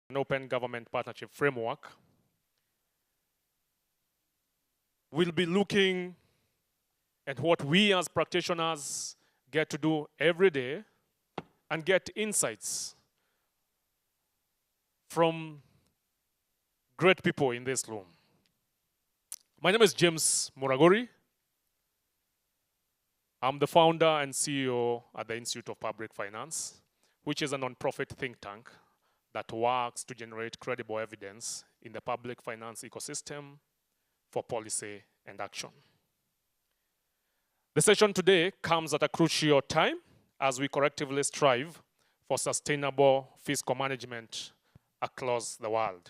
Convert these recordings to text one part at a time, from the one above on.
an open government partnership framework, we'll be looking at what we as practitioners get to do every day and get insights from great people in this room. My name is James Muraguri. I'm the founder and CEO at the Institute of Public Finance, which is a non-profit think tank that works to generate credible evidence in the public finance ecosystem for policy and action. The session today comes at a crucial time as we collectively strive for sustainable fiscal management across the world.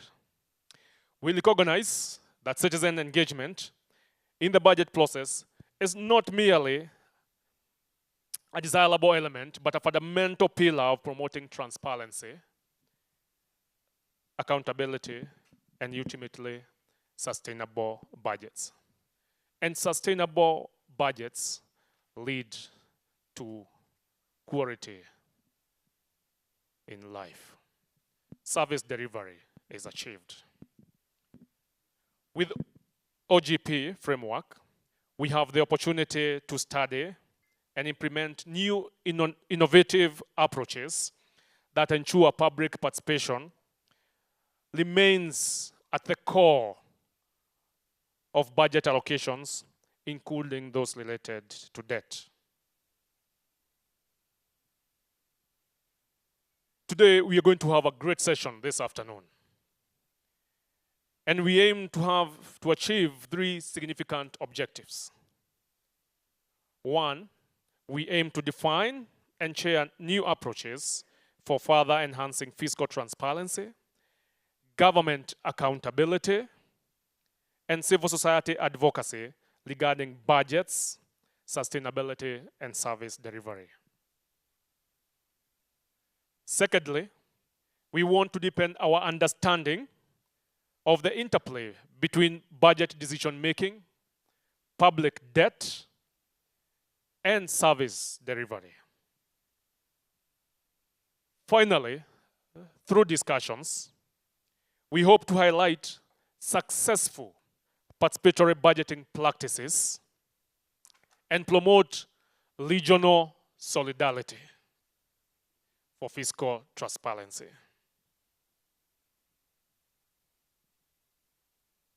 We recognize that citizen engagement in the budget process is not merely a desirable element, but a fundamental pillar of promoting transparency, accountability, and ultimately sustainable budgets. And sustainable budgets lead to quality in life. Service delivery is achieved. With OGP framework, we have the opportunity to study and implement new innovative approaches that ensure public participation remains at the core of budget allocations, including those related to debt. Today, we are going to have a great session this afternoon. And we aim to achieve 3 significant objectives. 1, we aim to define and share new approaches for further enhancing fiscal transparency, government accountability, and civil society advocacy regarding budgets, sustainability, and service delivery. Secondly, we want to deepen our understanding of the interplay between budget decision-making, public debt, and service delivery. Finally, through discussions, we hope to highlight successful participatory budgeting practices and promote regional solidarity for fiscal transparency.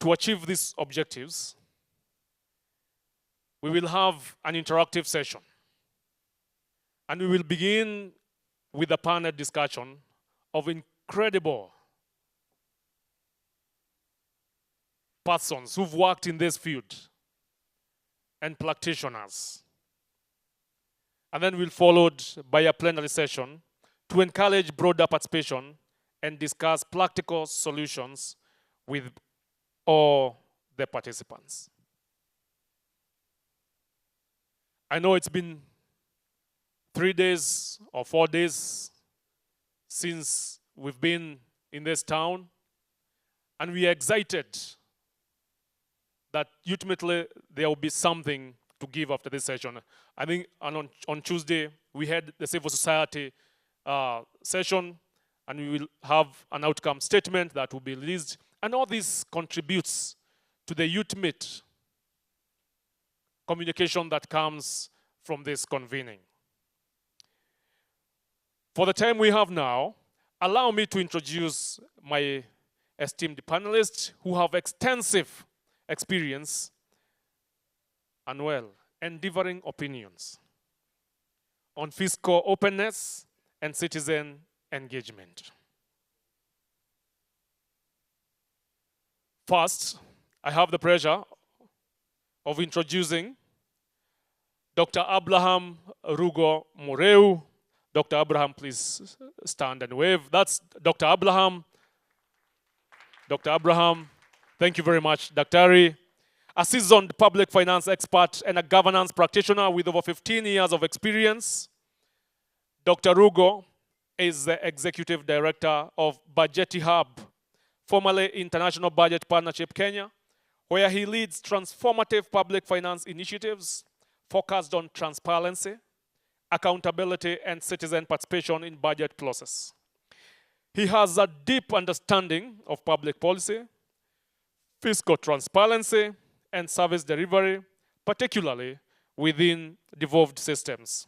To achieve these objectives, we will have an interactive session. And we will begin with a panel discussion of incredible persons who've worked in this field and practitioners. And then we'll be followed by a plenary session to encourage broader participation and discuss practical solutions with all the participants. I know it's been 3 days or 4 days since we've been in this town, and we are excited that ultimately there will be something to give after this session. I think on Tuesday we had the civil society session, and we will have an outcome statement that will be released, and all this contributes to the ultimate communication that comes from this convening. For the time we have now, allow me to introduce my esteemed panelists who have extensive experience and endeavoring opinions on fiscal openness and citizen engagement. First, I have the pleasure of introducing Dr. Abraham Rugo Muriu. Dr. Abraham, please stand and wave. That's Dr. Abraham. Dr. Abraham, thank you very much, Dr. A seasoned public finance expert and a governance practitioner with over 15 years of experience. Dr. Rugo is the Executive Director of Bajeti Hub, formerly International Budget Partnership Kenya, where he leads transformative public finance initiatives focused on transparency, accountability, and citizen participation in budget process. He has a deep understanding of public policy, fiscal transparency, and service delivery, particularly within devolved systems,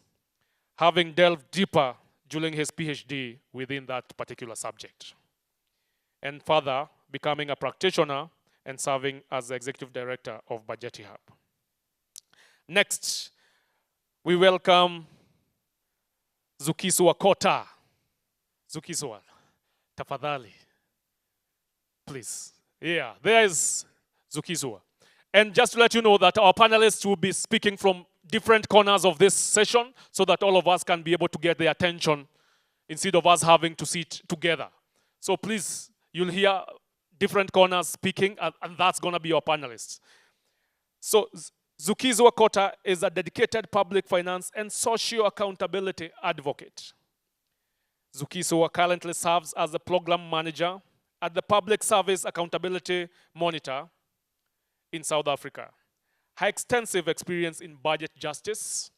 having delved deeper during his PhD within that particular subject, and further becoming a practitioner and serving as the Executive Director of Bajeti Hub. Next, we welcome Zukiswa Kota. Zukiswa, tafadhali, please. Yeah, there is Zukiswa. And just to let you know that our panelists will be speaking from different corners of this session so that all of us can be able to get their attention instead of us having to sit together. So please, you'll hear different corners speaking, and that's going to be our panelists. So Zukiswa Kota is a dedicated public finance and social accountability advocate. Zukiswa currently serves as the program manager at the Public Service Accountability Monitor in South Africa. Her extensive experience in budget justice,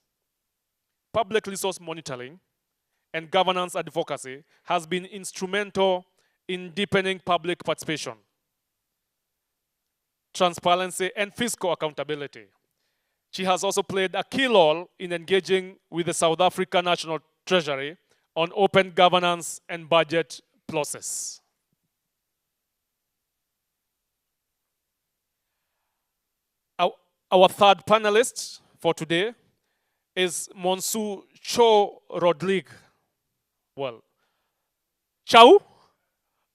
public resource monitoring, and governance advocacy has been instrumental in deepening public participation, transparency, and fiscal accountability. She has also played a key role in engaging with the South African National Treasury on open governance and budget process. Our third panelist for today is Monsieur Chaou Rodrigue. Well, Chaou,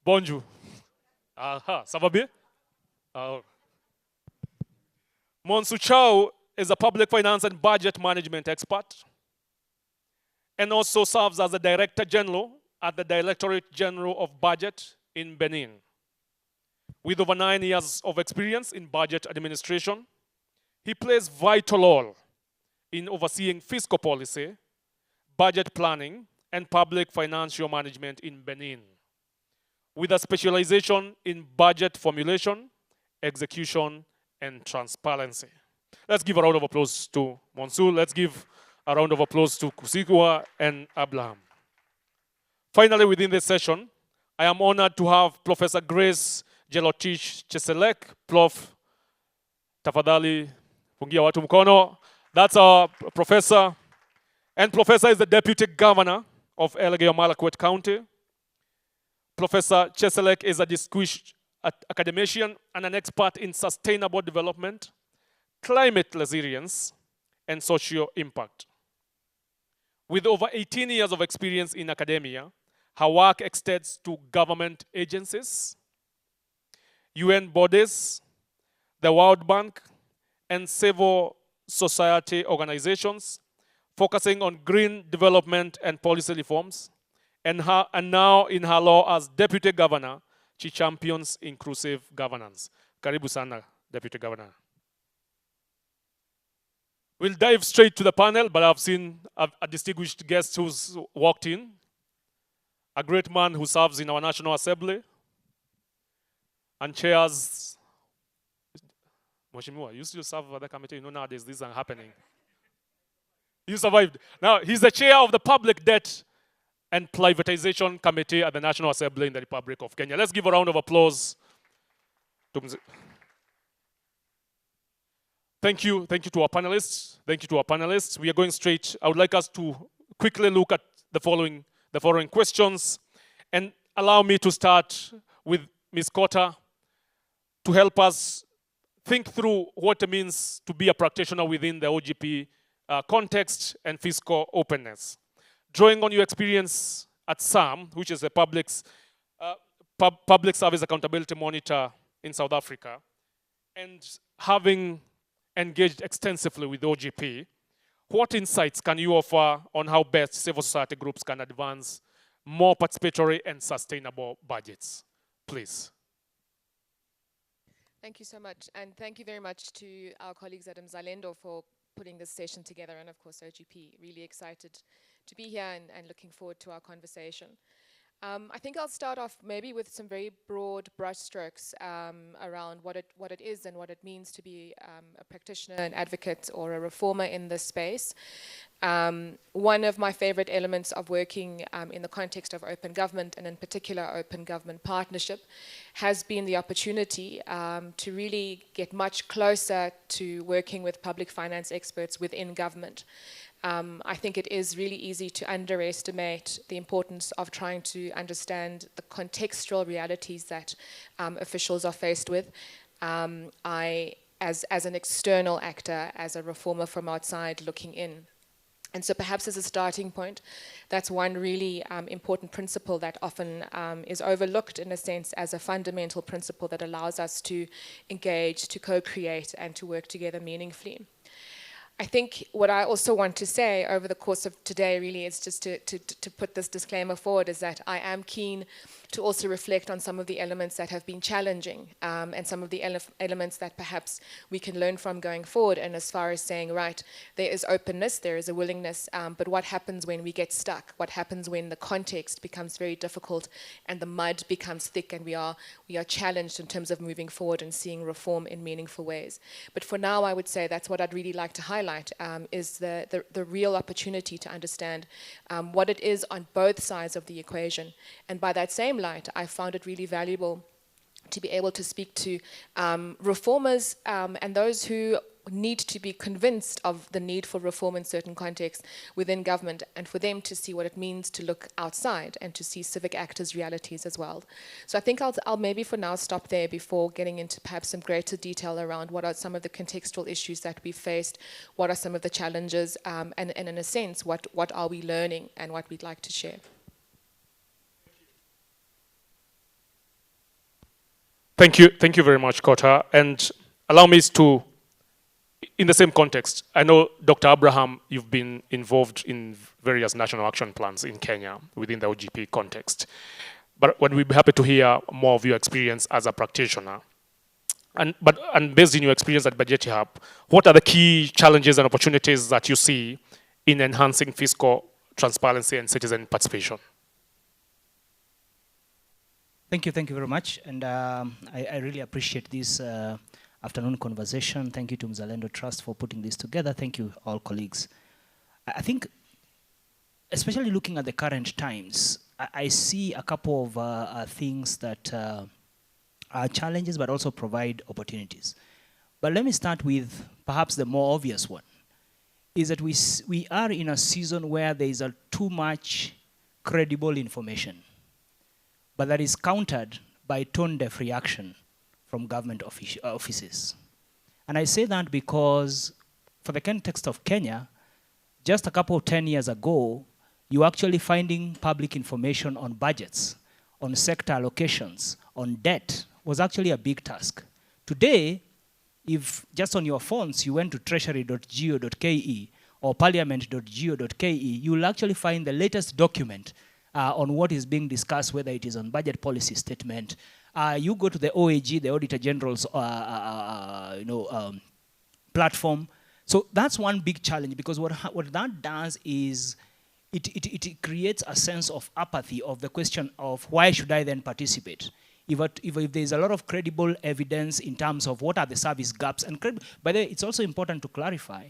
bonjour. Aha, ça va bien? Monsieur Chaou is a public finance and budget management expert and also serves as the Director General at the Directorate General of Budget in Benin. With over 9 years of experience in budget administration, he plays vital role in overseeing fiscal policy, budget planning, and public financial management in Benin, with a specialization in budget formulation, execution, and transparency. Let's give a round of applause to Monsieur. Let's give a round of applause to Kusikwa and Abraham. Finally, within this session, I am honored to have Professor Grace Jerotich Chesere. Prof, tafadhali pungia watu mkono. That's our professor. And Professor is the Deputy Governor of Elgeyo-Marakwet County. Professor Chesere is a distinguished academician and an expert in sustainable development, climate resilience, and social impact. With over 18 years of experience in academia, her work extends to government agencies, UN bodies, the World Bank, and civil society organizations, focusing on green development and policy reforms. And now in her role as Deputy Governor, she champions inclusive governance. Karibu sana, Deputy Governor. We'll dive straight to the panel, but I've seen a distinguished guest who's walked in, a great man who serves in our National Assembly and chairs. Mheshimiwa, you used to serve other committee, you know nowadays these are happening. You survived. Now, he's the chair of the Public Debt and Privatization Committee at the National Assembly in the Republic of Kenya. Let's give a round of applause to Thank you to our panelists. Thank you to our panelists. We are going straight. I would like us to quickly look at the following questions, and allow me to start with Ms. Kota to help us think through what it means to be a practitioner within the OGP context and fiscal openness. Drawing on your experience at SAM, which is a public service accountability monitor in South Africa, and having engaged extensively with OGP, what insights can you offer on how best civil society groups can advance more participatory and sustainable budgets? Please. Thank you so much, and thank you very much to our colleagues at Mzalendo for putting this session together, and of course OGP. Really excited to be here and looking forward to our conversation. I think I'll start off maybe with some very broad brushstrokes around what it is and what it means to be a practitioner, an advocate, or a reformer in this space. One of my favorite elements of working in the context of open government, and in particular open government partnership, has been the opportunity to really get much closer to working with public finance experts within government. I think it is really easy to underestimate the importance of trying to understand the contextual realities that officials are faced with. As an external actor, as a reformer from outside looking in. And so perhaps as a starting point, that's one really important principle that often is overlooked in a sense as a fundamental principle that allows us to engage, to co-create, and to work together meaningfully. I think what I also want to say over the course of today really is just to put this disclaimer forward, is that I am keen to also reflect on some of the elements that have been challenging and some of the elements that perhaps we can learn from going forward. And as far as saying, right, there is openness, there is a willingness, but what happens when we get stuck? What happens when the context becomes very difficult and the mud becomes thick and we are challenged in terms of moving forward and seeing reform in meaningful ways? But for now, I would say that's what I'd really like to highlight, is the real opportunity to understand what it is on both sides of the equation. And by that same light, I found it really valuable to be able to speak to reformers and those who need to be convinced of the need for reform in certain contexts within government, and for them to see what it means to look outside and to see civic actors' realities as well. So I think I'll maybe for now stop there before getting into perhaps some greater detail around what are some of the contextual issues that we faced, what are some of the challenges, and in a sense, what are we learning and what we'd like to share. Thank you very much, Kota. And allow me to, in the same context, I know, Dr. Abraham, you've been involved in various national action plans in Kenya within the OGP context. But we'd be happy to hear more of your experience as a practitioner. And based on your experience at Bajeti Hub, what are the key challenges and opportunities that you see in enhancing fiscal transparency and citizen participation? Thank you very much. And I really appreciate this afternoon conversation. Thank you to Mzalendo Trust for putting this together. Thank you, all colleagues. I think, especially looking at the current times, I see a couple of things that are challenges but also provide opportunities. But let me start with perhaps the more obvious one, is that we are in a season where there is too much credible information, but that is countered by tone-deaf reaction from government offices. And I say that because for the context of Kenya, just a couple of 10 years ago, you actually finding public information on budgets, on sector allocations, on debt was actually a big task. Today, if just on your phones you went to treasury.go.ke or parliament.go.ke, you will actually find the latest document on what is being discussed, whether it is on budget policy statement. You go to the OAG, the Auditor General's platform. So that's one big challenge, because what that does is it creates a sense of apathy of the question of why should I then participate? If there's a lot of credible evidence in terms of what are the service gaps, and by the way, it's also important to clarify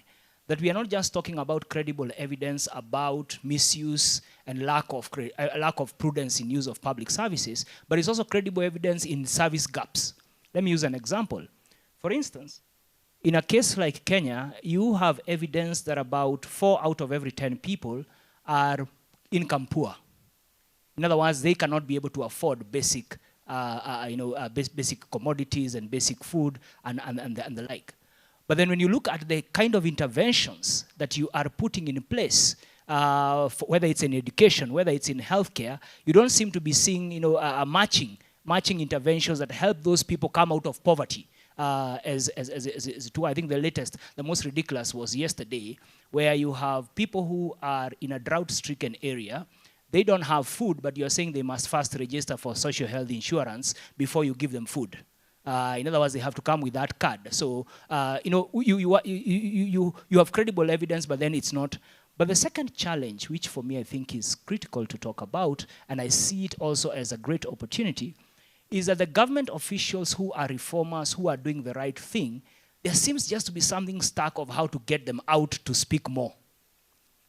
that we are not just talking about credible evidence about misuse and lack of prudence in use of public services, but it's also credible evidence in service gaps. Let me use an example. For instance, in a case like Kenya, you have evidence that about 4 out of every 10 people are income poor. In other words, they cannot be able to afford basic, basic commodities and basic food and the like. But then when you look at the kind of interventions that you are putting in place, whether it's in education, whether it's in healthcare, you don't seem to be seeing matching interventions that help those people come out of poverty. As to, I think the most ridiculous was yesterday, where you have people who are in a drought-stricken area. They don't have food, but you're saying they must first register for social health insurance before you give them food. In other words, they have to come with that card. So, you have credible evidence, but then it's not. But the second challenge, which for me I think is critical to talk about, and I see it also as a great opportunity, is that the government officials who are reformers, who are doing the right thing, there seems just to be something stuck of how to get them out to speak more.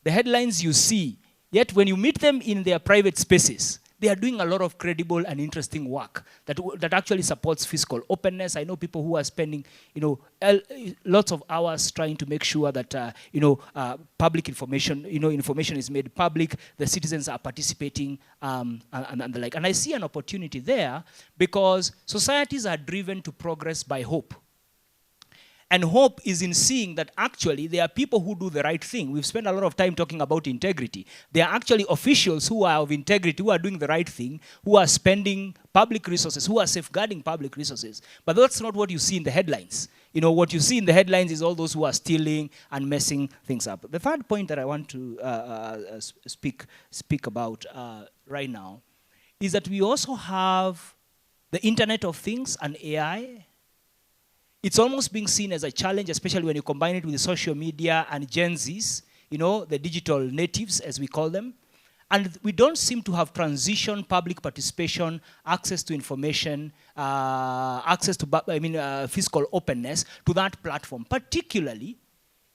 The headlines you see, yet when you meet them in their private spaces, they are doing a lot of credible and interesting work that actually supports fiscal openness. I know people who are spending, lots of hours trying to make sure that, public information, information is made public, the citizens are participating, and the like. And I see an opportunity there because societies are driven to progress by hope. And hope is in seeing that actually there are people who do the right thing. We've spent a lot of time talking about integrity. There are actually officials who are of integrity, who are doing the right thing, who are spending public resources, who are safeguarding public resources. But that's not what you see in the headlines. What you see in the headlines is all those who are stealing and messing things up. The third point that I want to speak about right now is that we also have the Internet of Things and AI. It's almost being seen as a challenge, especially when you combine it with social media and Gen Zs, the digital natives, as we call them. And we don't seem to have transitioned public participation, access to information, access to fiscal openness to that platform, particularly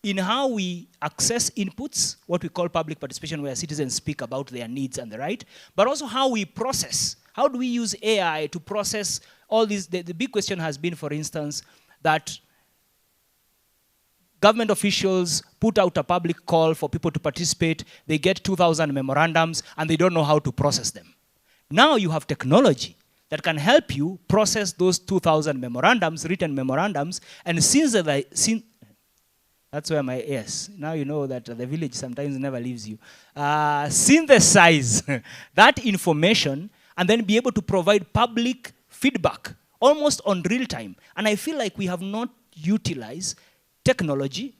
in how we access inputs, what we call public participation, where citizens speak about their needs and the right, but also how we process. How do we use AI to process all these? The big question has been, for instance, that government officials put out a public call for people to participate, they get 2,000 memorandums, and they don't know how to process them. Now you have technology that can help you process those 2,000 memorandums, written memorandums, and that's where my, yes, now you know that the village sometimes never leaves you. Synthesize that information and then be able to provide public feedback almost on real time. And I feel like we have not utilized technology,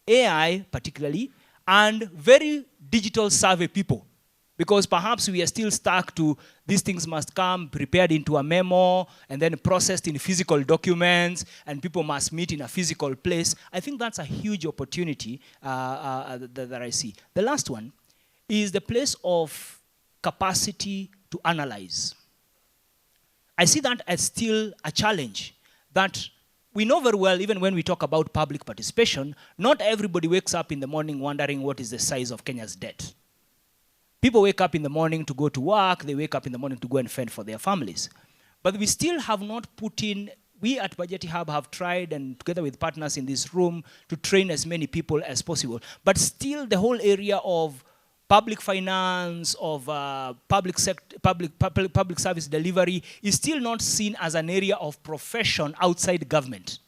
AI particularly, and very digital savvy people. Because perhaps we are still stuck to these things must come prepared into a memo and then processed in physical documents and people must meet in a physical place. I think that's a huge opportunity that I see. The last one is the place of capacity to analyze. I see that as still a challenge that we know very well, even when we talk about public participation, not everybody wakes up in the morning wondering what is the size of Kenya's debt. People wake up in the morning to go to work, they wake up in the morning to go and fend for their families. But we still have not put in, we at Bajeti Hub have tried, and together with partners in this room, to train as many people as possible. But still the whole area of public finance, of public service delivery is still not seen as an area of profession outside government,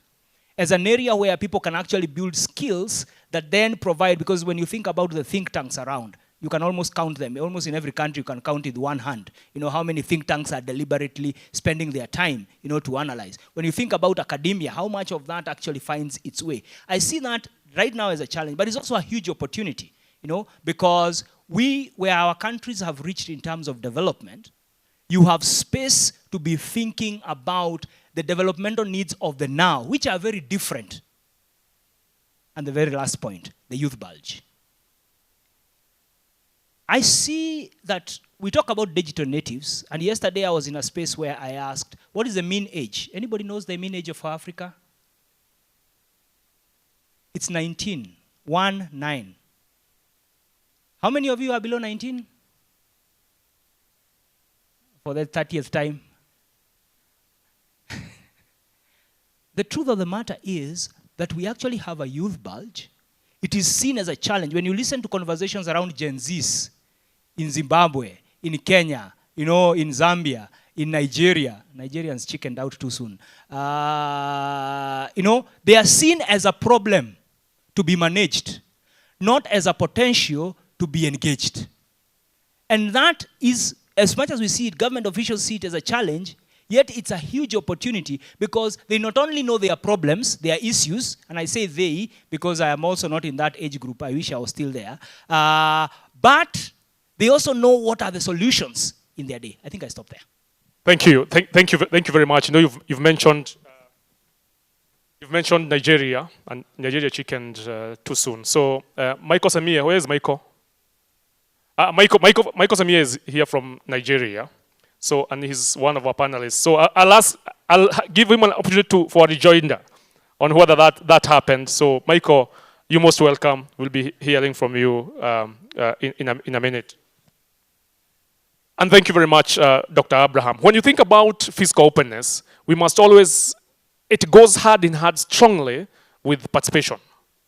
as an area where people can actually build skills that then provide, because when you think about the think tanks around, you can almost count them. Almost in every country, you can count with one hand. How many think tanks are deliberately spending their time, to analyze. When you think about academia, how much of that actually finds its way? I see that right now as a challenge, but it's also a huge opportunity. Because where our countries have reached in terms of development, you have space to be thinking about the developmental needs of the now, which are very different. And the very last point, the youth bulge. I see that we talk about digital natives, and yesterday I was in a space where I asked, what is the mean age? Anybody knows the mean age of Africa? It's 19, 19. How many of you are below 19? For the 30th time. The truth of the matter is that we actually have a youth bulge. It is seen as a challenge. When you listen to conversations around Gen Zs in Zimbabwe, in Kenya, in Zambia, in Nigeria, Nigerians chickened out too soon. They are seen as a problem to be managed, not as a potential to be engaged. And that is, as much as we see it, government officials see it as a challenge, yet it's a huge opportunity because they not only know their problems, their issues, and I say they because I am also not in that age group, I wish I was still there, but they also know what are the solutions in their day. I think I stop there. Thank you. Thank you very much. You've mentioned You've mentioned Nigeria, and Nigeria chickened too soon. So, Michael Semiye, where is Michael? Michael Semiye is here from Nigeria. So, and he's one of our panelists. So I'll give him an opportunity for a rejoinder on whether that happened. So, Michael, you're most welcome. We'll be hearing from you in a minute. And thank you very much, Dr. Abraham. When you think about fiscal openness, we must always, it goes hand in hand strongly with participation.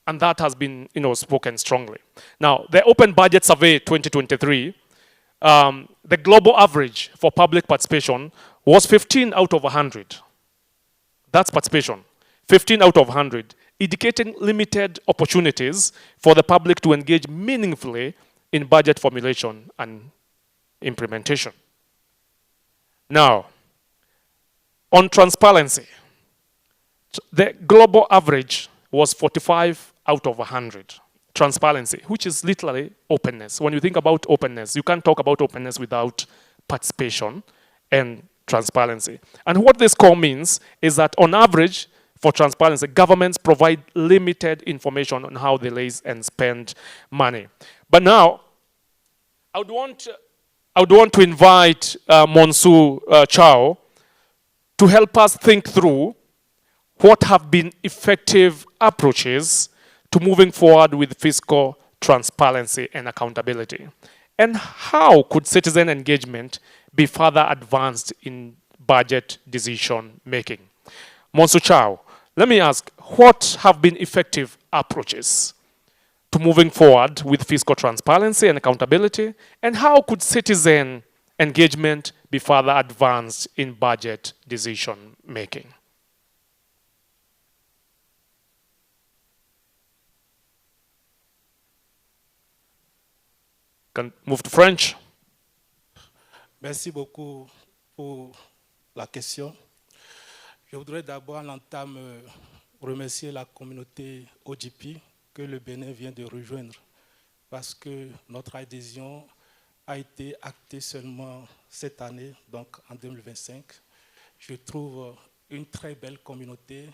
And that has been, spoken strongly. Now, the Open Budget Survey 2023, the global average for public participation was 15 out of 100. That's participation. 15 out of 100, indicating limited opportunities for the public to engage meaningfully in budget formulation and implementation. Now, on transparency, the global average was 45 out of 100. Transparency, which is literally openness. When you think about openness, you can't talk about openness without participation and transparency. And what this score means is that on average, for transparency, governments provide limited information on how they raise and spend money. But now, I would want to invite Monsu Chaou to help us think through what have been effective approaches to moving forward with fiscal transparency and accountability. And how could citizen engagement be further advanced in budget decision making? Monsu Chaou, let me ask, what have been effective approaches to moving forward with fiscal transparency and accountability? And how could citizen engagement be further advanced in budget decision making? Can move to French. Merci beaucoup pour la question. Je voudrais d'abord en entame remercier la communauté OGP que le Bénin vient de rejoindre parce que notre adhésion a été actée seulement cette année, donc en 2025. Je trouve une très belle communauté,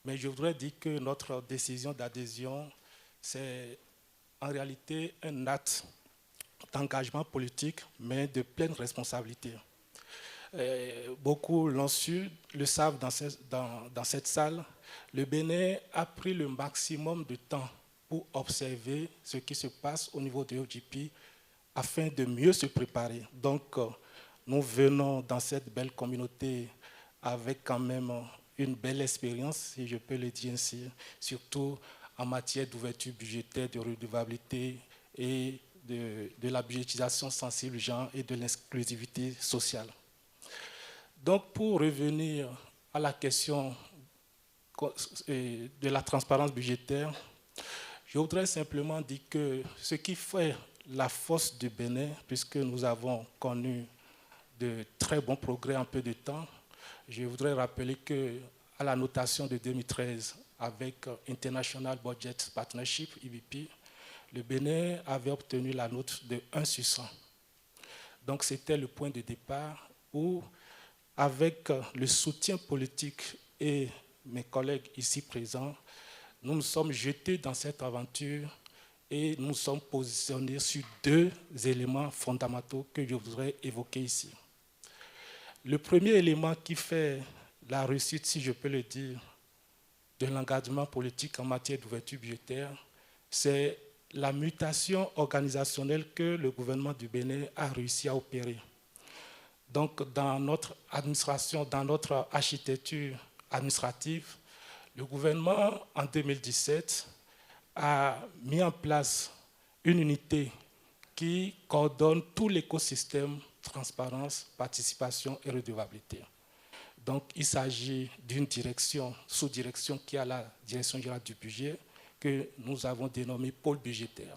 mais je voudrais dire que notre décision d'adhésion, c'est en réalité un acte d'engagement politique, mais de pleine responsabilité. Beaucoup l'ont su, le savent dans cette salle. Le Bénin a pris le maximum de temps pour observer ce qui se passe au niveau de l'OGP afin de mieux se préparer. Donc, nous venons dans cette belle communauté avec quand même une belle expérience, si je peux le dire ainsi, surtout en matière d'ouverture budgétaire, de redevabilité et de la budgétisation sensible genre et de l'inclusivité sociale. Donc, pour revenir à la question de la transparence budgétaire, je voudrais simplement dire que ce qui fait la force du Bénin, puisque nous avons connu de très bons progrès en peu de temps, je voudrais rappeler qu'à la notation de 2013 avec International Budget Partnership, IBP, le Bénin avait obtenu la note de 1 sur 100. Donc c'était le point de départ où, avec le soutien politique et mes collègues ici présents, nous nous sommes jetés dans cette aventure et nous sommes positionnés sur 2 éléments fondamentaux que je voudrais évoquer ici. Le premier élément qui fait la réussite, si je peux le dire, de l'engagement politique en matière d'ouverture budgétaire, c'est la mutation organisationnelle que le gouvernement du Bénin a réussi à opérer. Donc, dans notre administration, dans notre architecture administrative, le gouvernement, en 2017, a mis en place une unité qui coordonne tout l'écosystème transparence, participation et redevabilité. Donc, il s'agit d'une direction, sous-direction qui a la direction générale du budget, que nous avons dénommé pôle budgétaire.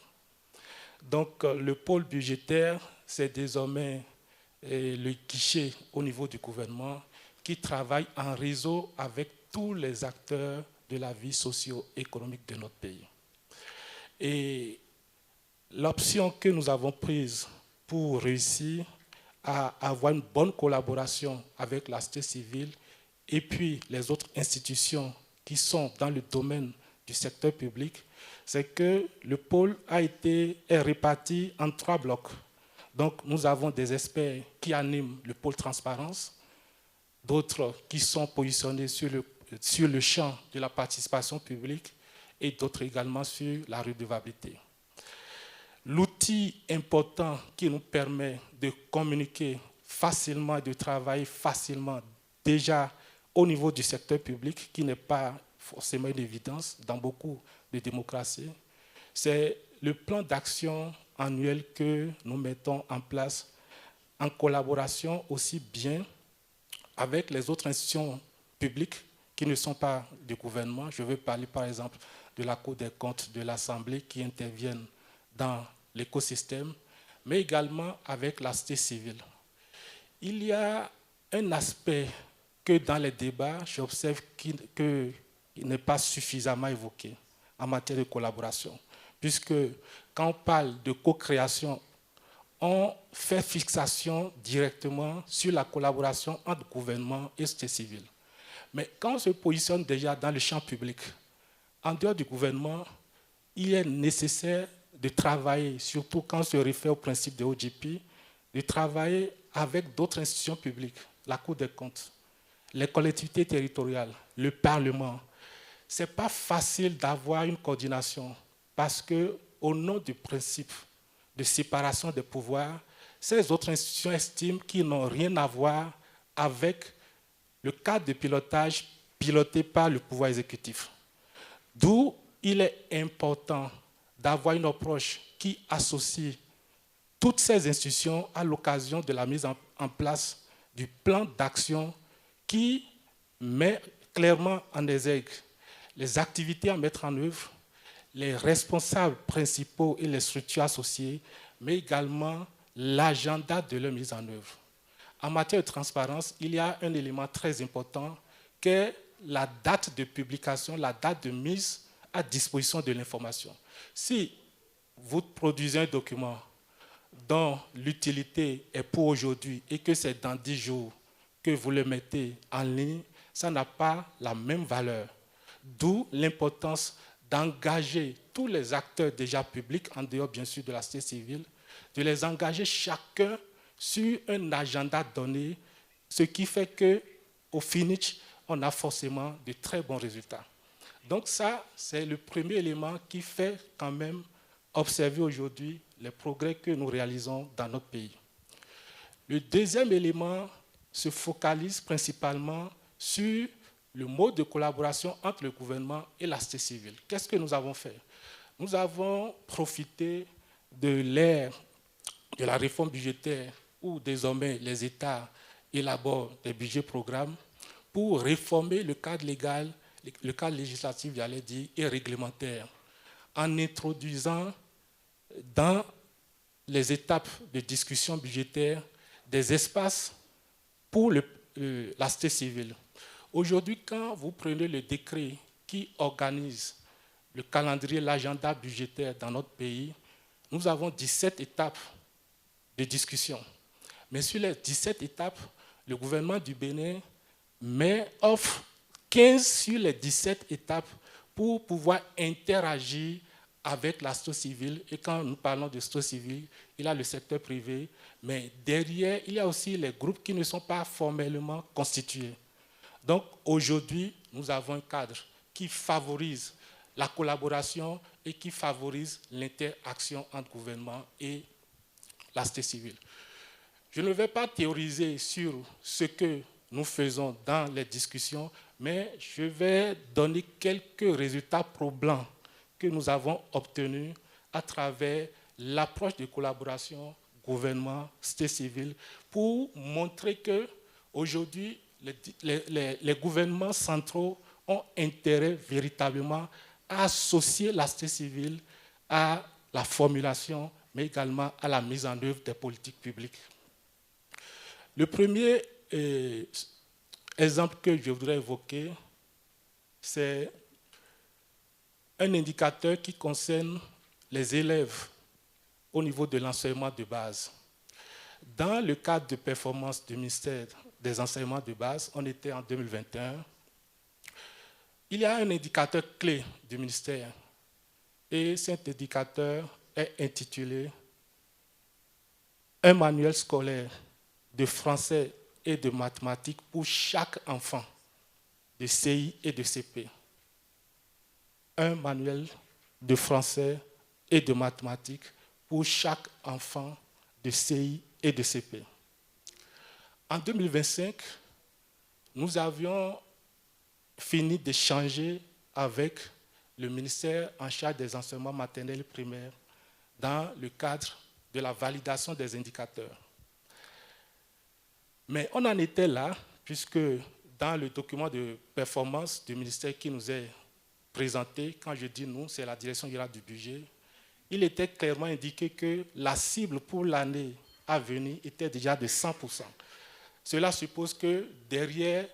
Donc, le pôle budgétaire, c'est désormais le guichet au niveau du gouvernement qui travaille en réseau avec tous les acteurs de la vie socio-économique de notre pays. Et l'option que nous avons prise pour réussir à avoir une bonne collaboration avec la société civile et puis les autres institutions qui sont dans le domaine du secteur public, c'est que le pôle est réparti en 3 blocs. Donc, nous avons des experts qui animent le pôle transparence, d'autres qui sont positionnés sur le champ de la participation publique et d'autres également sur la redevabilité. L'outil important qui nous permet de communiquer facilement et de travailler facilement déjà au niveau du secteur public, qui n'est pas forcément une évidence dans beaucoup de démocraties, c'est le plan d'action annuel que nous mettons en place en collaboration aussi bien avec les autres institutions publiques qui ne sont pas du gouvernement. Je veux parler par exemple de la Cour des comptes, de l'Assemblée qui interviennent dans l'écosystème, mais également avec la société civile. Il y a un aspect que dans les débats, j'observe qu'il n'est pas suffisamment évoqué en matière de collaboration, puisque quand on parle de co-création, on fait fixation directement sur la collaboration entre gouvernement et société civile. Mais quand on se positionne déjà dans le champ public, en dehors du gouvernement, il est nécessaire de travailler, surtout quand on se réfère au principe de OGP, de travailler avec d'autres institutions publiques, la Cour des comptes, les collectivités territoriales, le Parlement. Ce n'est pas facile d'avoir une coordination parce qu'au nom du principe de séparation des pouvoirs, ces autres institutions estiment qu'ils n'ont rien à voir avec le cadre de pilotage piloté par le pouvoir exécutif. D'où il est important d'avoir une approche qui associe toutes ces institutions à l'occasion de la mise en place du plan d'action qui met clairement en exergue les activités à mettre en œuvre, les responsables principaux et les structures associées, mais également l'agenda de leur mise en œuvre. En matière de transparence, il y a un élément très important qui est la date de publication, la date de mise à disposition de l'information. Si vous produisez un document dont l'utilité est pour aujourd'hui et que c'est dans 10 jours que vous le mettez en ligne, ça n'a pas la même valeur. D'où l'importance d'engager tous les acteurs déjà publics, en dehors bien sûr de la société civile, de les engager chacun sur un agenda donné, ce qui fait qu'au finish, on a forcément de très bons résultats. Donc ça, c'est le premier élément qui fait quand même observer aujourd'hui les progrès que nous réalisons dans notre pays. Le deuxième élément se focalise principalement sur le mode de collaboration entre le gouvernement et la société civile. Qu'est-ce que nous avons fait? Nous avons profité de l'ère de la réforme budgétaire où désormais les États élaborent des budgets programmes pour réformer le cadre légal, le cadre législatif, j'allais dire, et réglementaire, en introduisant dans les étapes de discussion budgétaire des espaces pour la société civile. Aujourd'hui, quand vous prenez le décret qui organise le calendrier, l'agenda budgétaire dans notre pays, nous avons 17 étapes de discussion. Mais sur les 17 étapes, le gouvernement du Bénin offre 15 sur les 17 étapes pour pouvoir interagir avec la société civile. Et quand nous parlons de société civile, il y a le secteur privé, mais derrière, il y a aussi les groupes qui ne sont pas formellement constitués. Donc aujourd'hui, nous avons un cadre qui favorise la collaboration et qui favorise l'interaction entre gouvernement et la société civile. Je ne vais pas théoriser sur ce que nous faisons dans les discussions, mais je vais donner quelques résultats probants que nous avons obtenus à travers l'approche de collaboration gouvernement, société civile, pour montrer qu'aujourd'hui, les gouvernements centraux ont intérêt véritablement à associer la société civile à la formulation, mais également à la mise en œuvre des politiques publiques. Le premier exemple que je voudrais évoquer, c'est un indicateur qui concerne les élèves au niveau de l'enseignement de base. Dans le cadre de performance du ministère des enseignements de base, on était en 2021, il y a un indicateur clé du ministère. Et cet indicateur est intitulé « Un manuel scolaire de français et de mathématiques pour chaque enfant de CI et de CP ». Un manuel de français et de mathématiques pour chaque enfant de CI et de CP. En 2025, nous avions fini d'échanger avec le ministère en charge des enseignements maternels et primaires dans le cadre de la validation des indicateurs. Mais on en était là, puisque dans le document de performance du ministère qui nous est présenté, quand je dis nous, c'est la direction générale du budget, il était clairement indiqué que la cible pour l'année à venir était déjà de 100%. Cela suppose que derrière,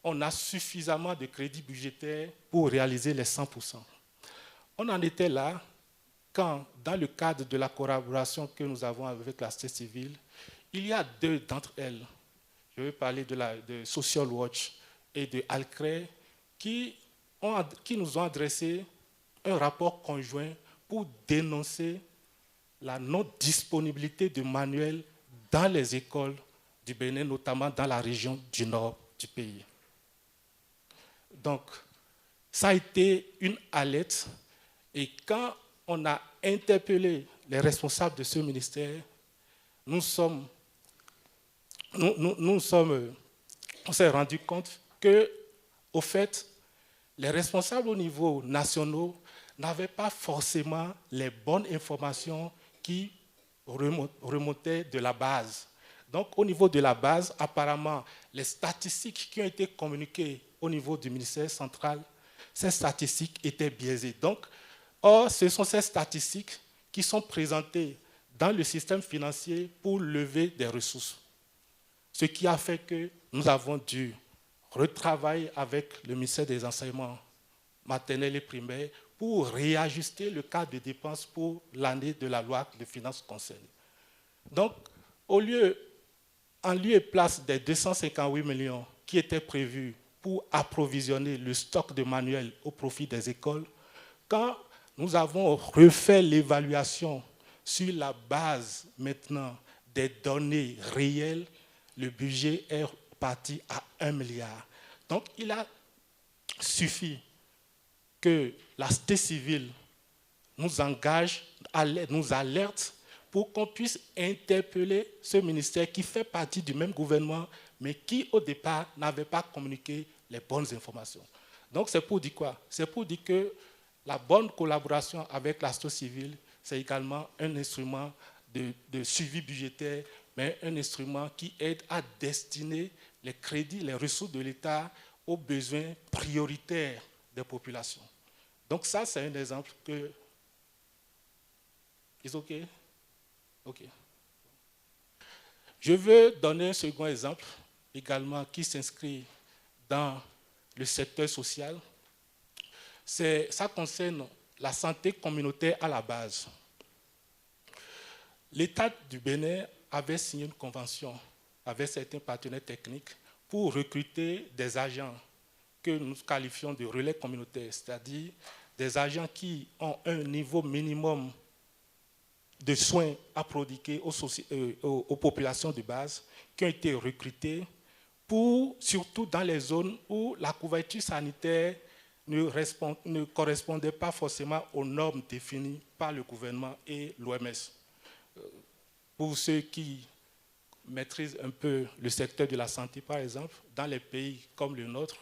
on a suffisamment de crédits budgétaires pour réaliser les 100%. On en était là quand, dans le cadre de la collaboration que nous avons avec la société civile, il y a deux d'entre elles, je vais parler de Social Watch et de Alcré, qui nous ont adressé un rapport conjoint pour dénoncer la non-disponibilité de manuels dans les écoles du Bénin, notamment dans la région du nord du pays. Donc, ça a été une alerte. Et quand on a interpellé les responsables de ce ministère, on s'est rendu compte que, au fait, les responsables au niveau national n'avaient pas forcément les bonnes informations qui remontaient de la base. Donc, au niveau de la base, apparemment, les statistiques qui ont été communiquées au niveau du ministère central, ces statistiques étaient biaisées. Donc, or, ce sont ces statistiques qui sont présentées dans le système financier pour lever des ressources. Ce qui a fait que nous avons dû retravailler avec le ministère des Enseignements maternels et primaires pour réajuster le cadre de dépenses pour l'année de la loi de finances concernée. Donc, en lieu et place des 258 millions qui étaient prévus pour approvisionner le stock de manuels au profit des écoles, quand nous avons refait l'évaluation sur la base maintenant des données réelles, le budget est parti à 1 milliard. Donc, il a suffi que la société civile nous engage, nous alerte pour qu'on puisse interpeller ce ministère qui fait partie du même gouvernement, mais qui, au départ, n'avait pas communiqué les bonnes informations. Donc, c'est pour dire quoi? C'est pour dire que la bonne collaboration avec la société civile, c'est également un instrument de suivi budgétaire, mais un instrument qui aide à destiner les crédits, les ressources de l'État aux besoins prioritaires des populations. Donc ça, c'est un exemple que... Is OK? OK. Je veux donner un second exemple également qui s'inscrit dans le secteur social. Ça concerne la santé communautaire à la base. L'État du Bénin avait signé une convention avec certains partenaires techniques pour recruter des agents que nous qualifions de relais communautaires, c'est-à-dire des agents qui ont un niveau minimum de soins à prodiguer aux populations de base, qui ont été recrutés surtout dans les zones où la couverture sanitaire ne correspondait pas forcément aux normes définies par le gouvernement et l'OMS. Pour ceux qui maîtrisent un peu le secteur de la santé, par exemple, dans les pays comme le nôtre,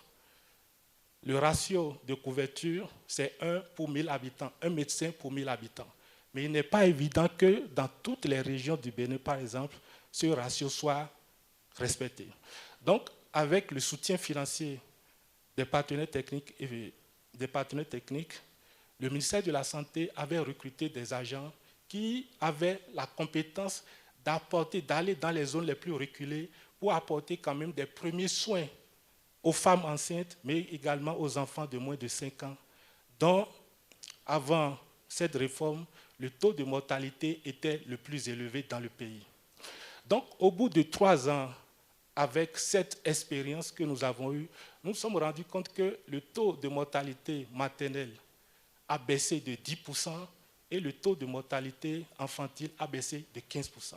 le ratio de couverture, c'est 1 pour 1000 habitants, un médecin pour 1000 habitants. Mais il n'est pas évident que dans toutes les régions du Bénin, par exemple, ce ratio soit respecté. Donc, avec le soutien financier des partenaires techniques, le ministère de la Santé avait recruté des agents qui avaient la compétence d'aller dans les zones les plus reculées pour apporter quand même des premiers soins aux femmes enceintes, mais également aux enfants de moins de 5 ans, dont, avant cette réforme, le taux de mortalité était le plus élevé dans le pays. Donc, au bout de 3 ans, avec cette expérience que nous avons eue, nous nous sommes rendus compte que le taux de mortalité maternelle a baissé de 10% et le taux de mortalité infantile a baissé de 15%.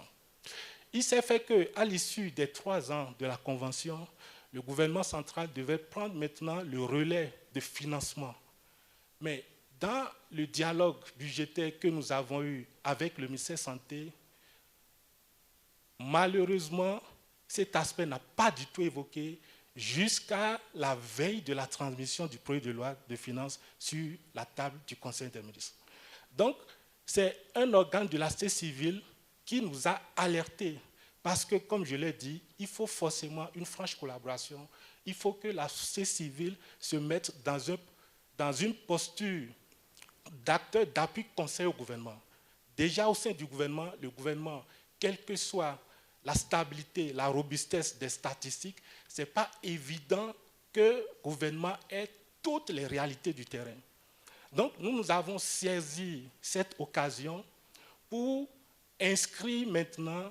Il s'est fait qu'à l'issue des 3 ans de la Convention, le gouvernement central devait prendre maintenant le relais de financement. Mais dans le dialogue budgétaire que nous avons eu avec le ministère de la Santé, malheureusement, cet aspect n'a pas du tout évoqué jusqu'à la veille de la transmission du projet de loi de finances sur la table du Conseil des ministres. Donc, c'est un organe de la société civile qui nous a alertés. Parce que, comme je l'ai dit, il faut forcément une franche collaboration. Il faut que la société civile se mette dans une posture d'acteur d'appui conseil au gouvernement. Déjà au sein du gouvernement, le gouvernement, quelle que soit la stabilité, la robustesse des statistiques, ce n'est pas évident que le gouvernement ait toutes les réalités du terrain. Donc, nous avons saisi cette occasion pour inscrire maintenant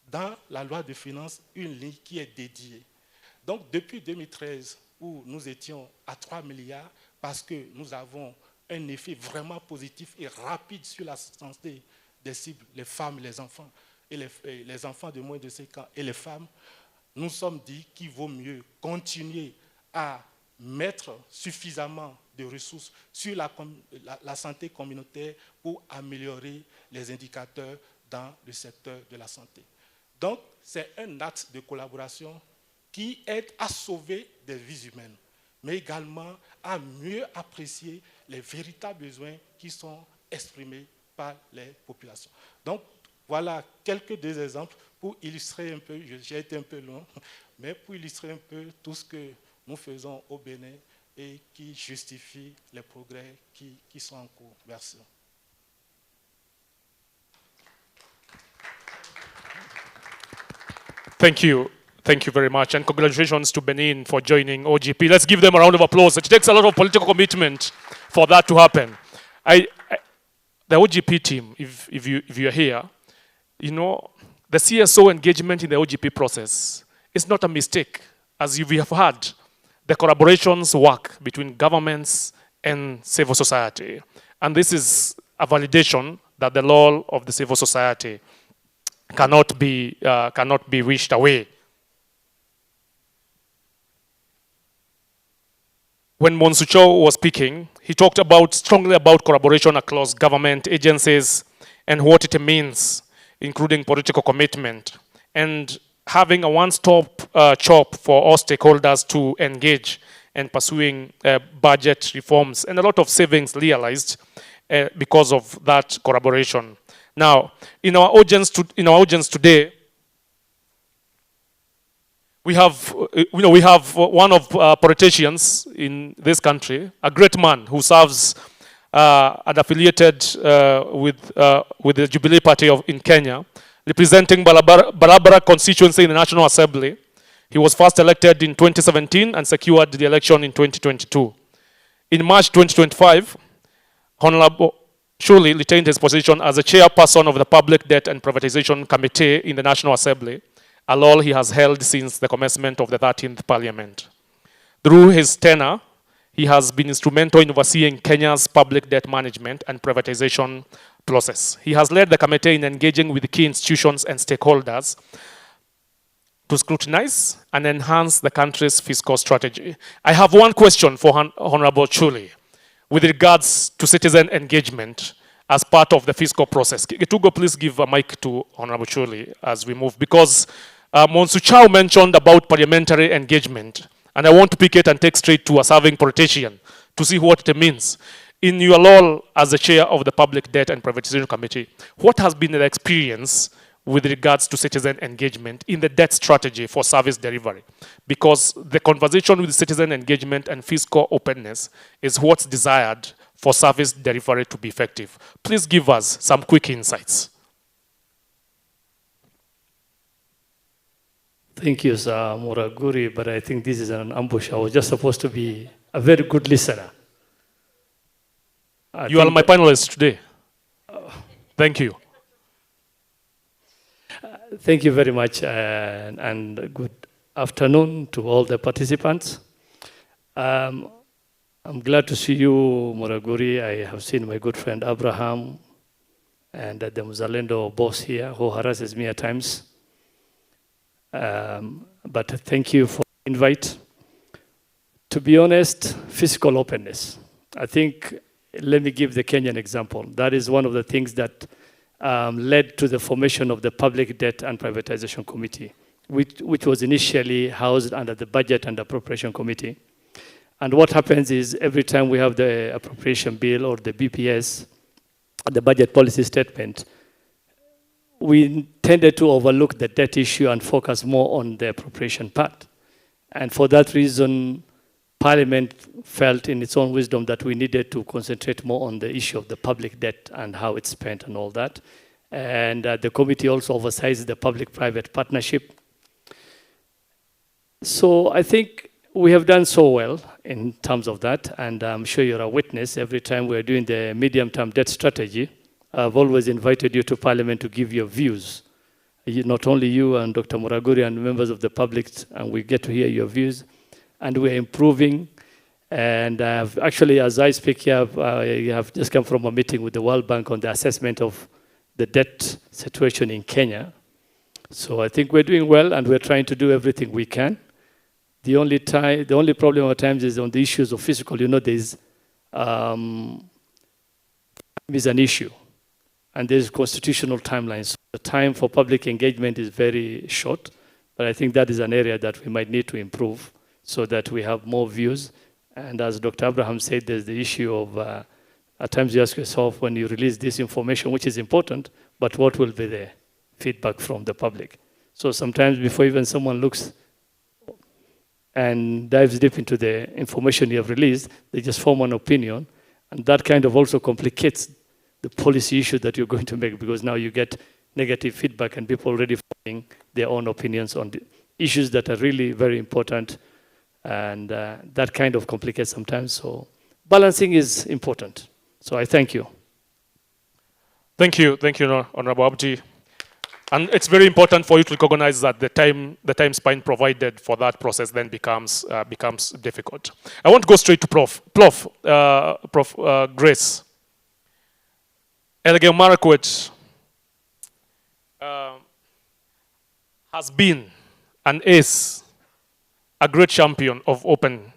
dans la loi de finances une ligne qui est dédiée. Donc, depuis 2013, où nous étions à 3 milliards, parce que nous avons un effet vraiment positif et rapide sur la santé des cibles, les femmes, les enfants, et les enfants de moins de 5 ans et les femmes, nous sommes dit qu'il vaut mieux continuer à mettre suffisamment de ressources sur la santé communautaire pour améliorer les indicateurs dans le secteur de la santé. Donc, c'est un acte de collaboration qui aide à sauver des vies humaines, mais également à mieux apprécier les véritables besoins qui sont exprimés par les populations. Donc, voilà quelques des exemples pour illustrer un peu, j'ai été un peu long, mais pour illustrer un peu tout ce que nous faisons au Bénin et qui justifie les progrès qui sont en cours. Merci. Thank you. Thank you very much. And congratulations to Benin for joining OGP. Let's give them a round of applause. It takes a lot of political commitment for that to happen. The OGP team, if you're here, you know, the CSO engagement in the OGP process is not a mistake. As we have had, the collaborations work between governments and civil society. And this is a validation that the law of the civil society cannot be wished away. When Monsucho was speaking, he talked strongly about collaboration across government agencies and what it means, including political commitment, and having a one-stop shop for all stakeholders to engage in pursuing budget reforms, and a lot of savings realized because of that collaboration. Now, in our audience today, we have one of politicians in this country, a great man who serves and affiliated with the Jubilee Party in Kenya, representing Barabara constituency in the National Assembly. He was first elected in 2017 and secured the election in 2022. In March 2025, Honorable Shuli retained his position as the chairperson of the Public Debt and Privatization Committee in the National Assembly, a role he has held since the commencement of the 13th Parliament. Through his tenure, he has been instrumental in overseeing Kenya's public debt management and privatization process. He has led the committee in engaging with key institutions and stakeholders to scrutinize and enhance the country's fiscal strategy. I have one question for Honorable Chuli with regards to citizen engagement as part of the fiscal process. Getugo, please give a mic to Honorable Chuli as we move, because Monsu Chaou mentioned about parliamentary engagement, and I want to pick it and take straight to a serving politician to see what it means. In your role as the chair of the Public Debt and Privatization Committee, what has been the experience with regards to citizen engagement in the debt strategy for service delivery? Because the conversation with citizen engagement and fiscal openness is what's desired for service delivery to be effective. Please give us some quick insights. Thank you, Sir Muraguri, but I think this is an ambush. I was just supposed to be a very good listener. You are my panelist today. Thank you. Thank you very much, and afternoon to all the participants. I'm glad to see you, Muraguri. I have seen my good friend Abraham and the Mzalendo boss here who harasses me at times. But thank you for the invite. To be honest, fiscal openness. I think, let me give the Kenyan example. That is one of the things that led to the formation of the Public Debt and Privatization Committee, which was initially housed under the Budget and Appropriation Committee. And what happens is every time we have the appropriation bill or the BPS, the budget policy statement, we tended to overlook the debt issue and focus more on the appropriation part. And for that reason, Parliament felt in its own wisdom that we needed to concentrate more on the issue of the public debt and how it's spent and all that. And the committee also oversizes the public-private partnership. So I think we have done so well in terms of that, and I'm sure you're a witness. Every time we're doing the medium-term debt strategy, I've always invited you to Parliament to give your views. Not only you and Dr. Muraguri and members of the public, and we get to hear your views. And we're improving. And actually, as I speak here, I have just come from a meeting with the World Bank on the assessment of the debt situation in Kenya. So I think we're doing well, and we're trying to do everything we can. The only problem at times is on the issues of fiscal. You know, there's an issue, and there's constitutional timelines. The time for public engagement is very short, but I think that is an area that we might need to improve, so that we have more views. And as Dr. Abraham said, there's the issue of, at times you ask yourself when you release this information, which is important, but what will be the feedback from the public? So sometimes before even someone looks and dives deep into the information you have released, they just form an opinion. And that kind of also complicates the policy issue that you're going to make, because now you get negative feedback and people already forming their own opinions on the issues that are really very important. And that kind of complicates sometimes. So balancing is important. So I thank you. Thank you, Honorable Abdi. And it's very important for you to recognize that the time span provided for that process then becomes difficult. I want to go straight to Prof. Prof. Grace. Elgeyo-Marakwet has been and is a great champion of open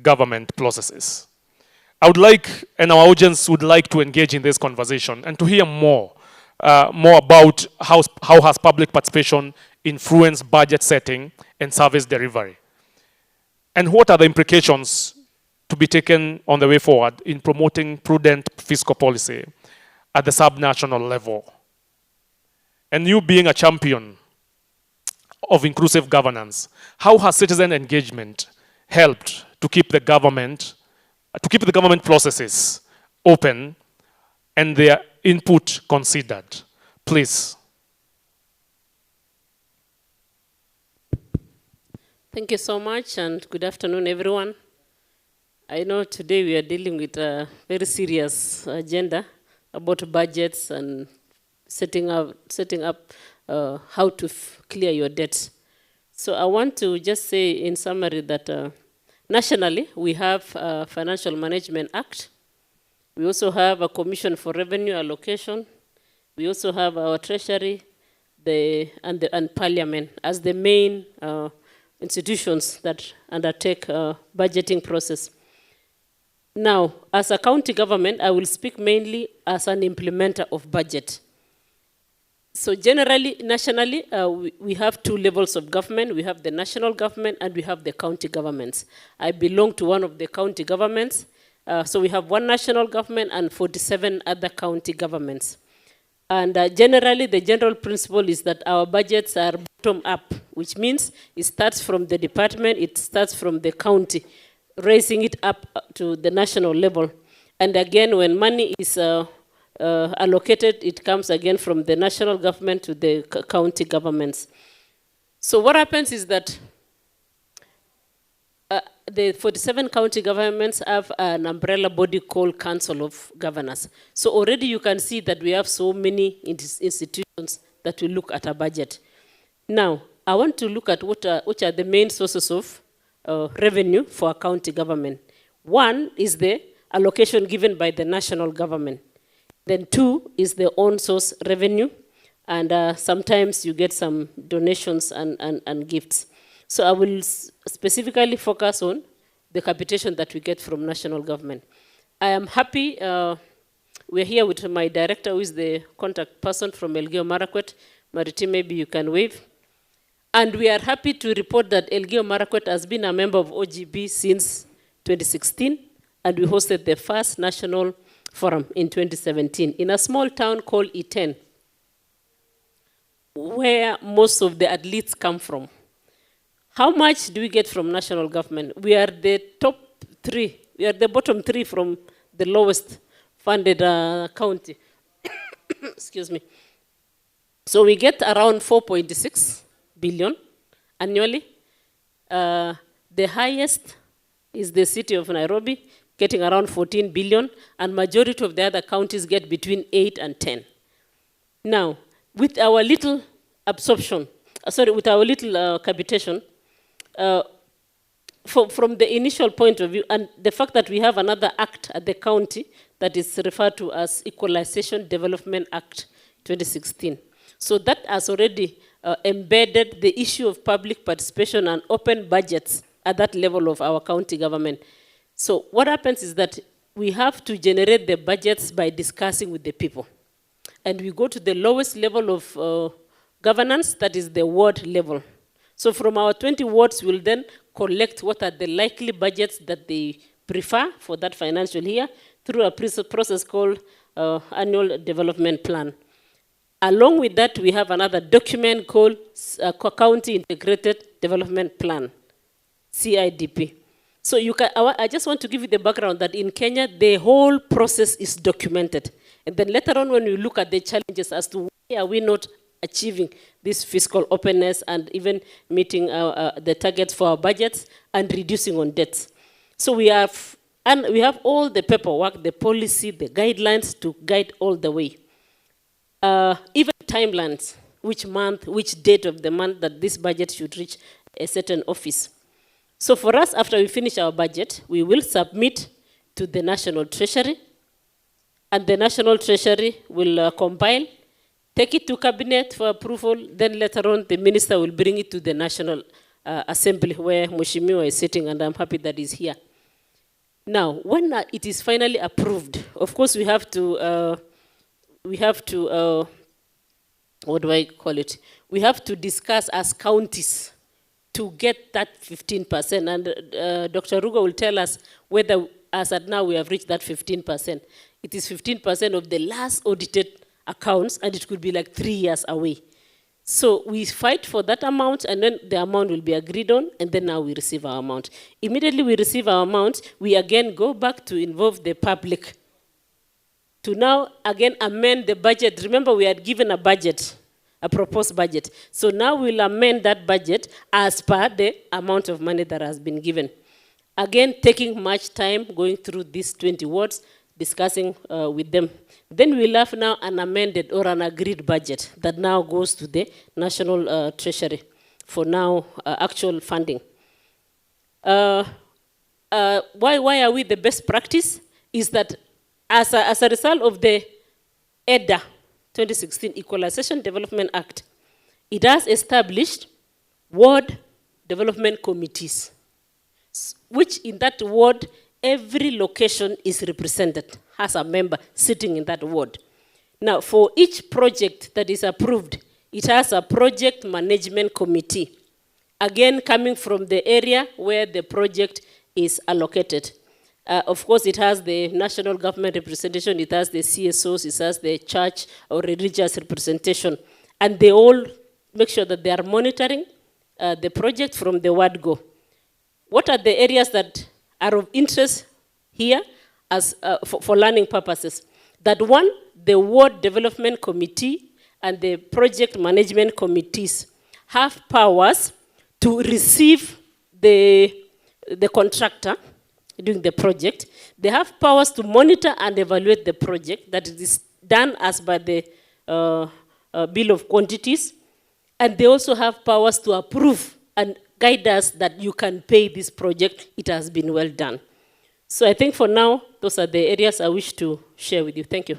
government processes. I would like, and our audience would like to engage in this conversation and to hear more about how has public participation influenced budget setting and service delivery. And what are the implications to be taken on the way forward in promoting prudent fiscal policy at the subnational level. And you being a champion of inclusive governance, how has citizen engagement helped to keep the government processes open and their input considered? Please. Thank you so much, and good afternoon, everyone. I know today we are dealing with a very serious agenda about budgets and setting up how to clear your debt. So I want to just say in summary that nationally, we have a Financial Management Act. We also have a Commission for Revenue Allocation. We also have our Treasury and Parliament as the main institutions that undertake budgeting process. Now, as a county government, I will speak mainly as an implementer of budget. So generally, nationally, we have two levels of government. We have the national government and we have the county governments. I belong to one of the county governments. So we have one national government and 47 other county governments. And generally, the general principle is that our budgets are bottom up, which means it starts from the department, it starts from the county, raising it up to the national level. And again, when money is allocated, it comes again from the national government to the county governments. So what happens is that the 47 county governments have an umbrella body called Council of Governors. So already you can see that we have so many institutions that will look at a budget. Now, I want to look at which are the main sources of revenue for a county government. One is the allocation given by the national government. Then two is the own source revenue. And sometimes you get some donations and gifts. So I will specifically focus on the capitation that we get from national government. I am happy, we're here with my director, who is the contact person from Elgeyo-Marakwet. Mariti, maybe you can wave. And we are happy to report that Elgeyo-Marakwet has been a member of OGB since 2016, and we hosted the first national forum in 2017 in a small town called Iten, where most of the athletes come from. How much do we get from national government? We are the top 3. We are the bottom 3 from the lowest funded county. Excuse me. So we get around 4.6 billion annually. The highest is the city of Nairobi, getting around 14 billion, and majority of the other counties get between 8 and 10. Now, with our little absorption, with our little capitation, from the initial point of view, and the fact that we have another act at the county that is referred to as Equalization Development Act 2016. So that has already embedded the issue of public participation and open budgets at that level of our county government. So what happens is that we have to generate the budgets by discussing with the people. And we go to the lowest level of governance, that is the ward level. So from our 20 wards, we'll then collect what are the likely budgets that they prefer for that financial year through a process called Annual Development Plan. Along with that, we have another document called County Integrated Development Plan, CIDP. So I just want to give you the background that in Kenya, the whole process is documented. And then later on, when we look at the challenges as to why are we not achieving this fiscal openness and even meeting the targets for our budgets and reducing on debts. So we have all the paperwork, the policy, the guidelines to guide all the way. Even timelines, which month, which date of the month that this budget should reach a certain office. So for us, after we finish our budget, we will submit to the National Treasury, and the National Treasury will compile, take it to Cabinet for approval, then later on the Minister will bring it to the National Assembly where Mheshimiwa is sitting, and I'm happy that he's here. Now, when it is finally approved, of course we have to, what do I call it? We have to discuss as counties to get that 15%, and Dr. Rugo will tell us whether, as at now, we have reached that 15%. It is 15% of the last audited accounts, and it could be like 3 years away. So we fight for that amount, and then the amount will be agreed on, and then now we receive our amount. Immediately we receive our amount, we again go back to involve the public to now again amend the budget. Remember, we had given a budget, a proposed budget. So now we'll amend that budget as per the amount of money that has been given. Again, taking much time going through these 20 wards, discussing with them. Then we'll have now an amended or an agreed budget that now goes to the National Treasury for now actual funding. Why are we the best practice? Is that as a result of the EDA 2016 Equalization Development Act, it has established ward development committees, which in that ward, every location is represented, has a member sitting in that ward. Now, for each project that is approved, it has a project management committee, again coming from the area where the project is allocated. Of course, it has the national government representation, it has the CSOs, it has the church or religious representation, and they all make sure that they are monitoring the project from the word go. What are the areas that are of interest here as for learning purposes? That one, the ward development committee and the project management committees have powers to receive the contractor doing the project. They have powers to monitor and evaluate the project, that it is done as by the bill of quantities. and they also have powers to approve and guide us that you can pay this project, it has been well done. So I think for now, those are the areas I wish to share with you. Thank you.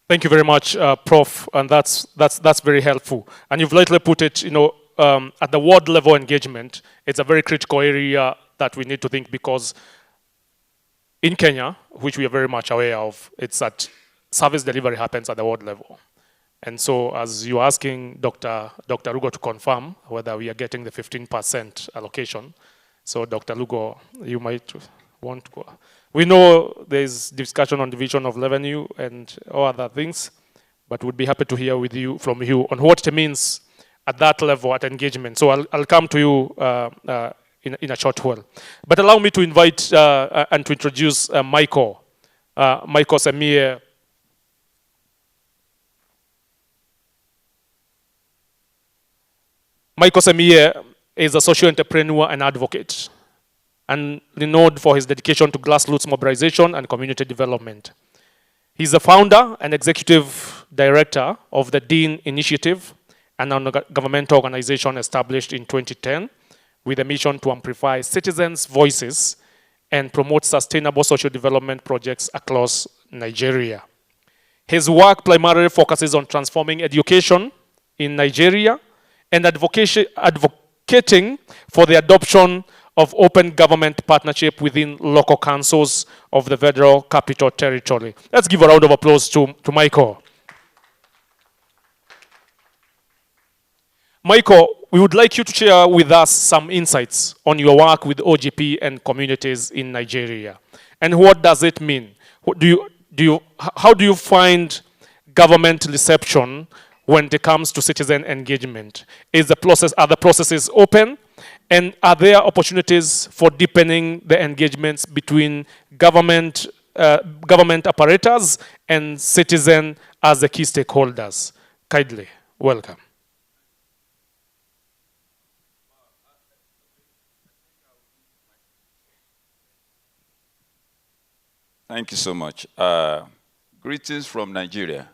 Thank you very much, Prof, and that's very helpful. And you've lately put it, at the ward level engagement, it's a very critical area that we need to think, because in Kenya, which we are very much aware of, it's that service delivery happens at the ward level. And so as you're asking Dr. Rugo to confirm whether we are getting the 15% allocation, so Dr. Rugo, you might want to go. We know there's discussion on division of revenue and all other things, but we'd be happy to hear from you on what it means at that level, at engagement. So I'll come to you in a short while. But allow me to invite and to introduce Michael Semiye. Michael Semiye is a social entrepreneur and advocate, and renowned for his dedication to grassroots mobilization and community development. He's the founder and executive director of the Dean Initiative, a non-governmental organization established in 2010 with a mission to amplify citizens' voices and promote sustainable social development projects across Nigeria. His work primarily focuses on transforming education in Nigeria and advocating for the adoption of open government partnership within local councils of the Federal Capital Territory. Let's give a round of applause to Michael. Michael, we would like you to share with us some insights on your work with OGP and communities in Nigeria. And what does it mean? How do you find government reception when it comes to citizen engagement? Are the processes open? And are there opportunities for deepening the engagements between government apparatus and citizen as the key stakeholders? Kindly, welcome. Thank you so much. Greetings from Nigeria.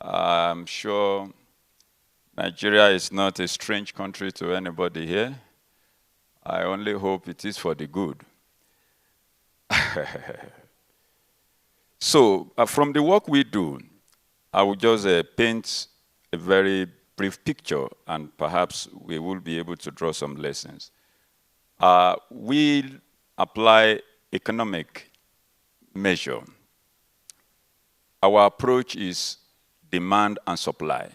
I'm sure Nigeria is not a strange country to anybody here. I only hope it is for the good. So, from the work we do, I will just paint a very brief picture, and perhaps we will be able to draw some lessons. We apply economic measure. Our approach is demand and supply.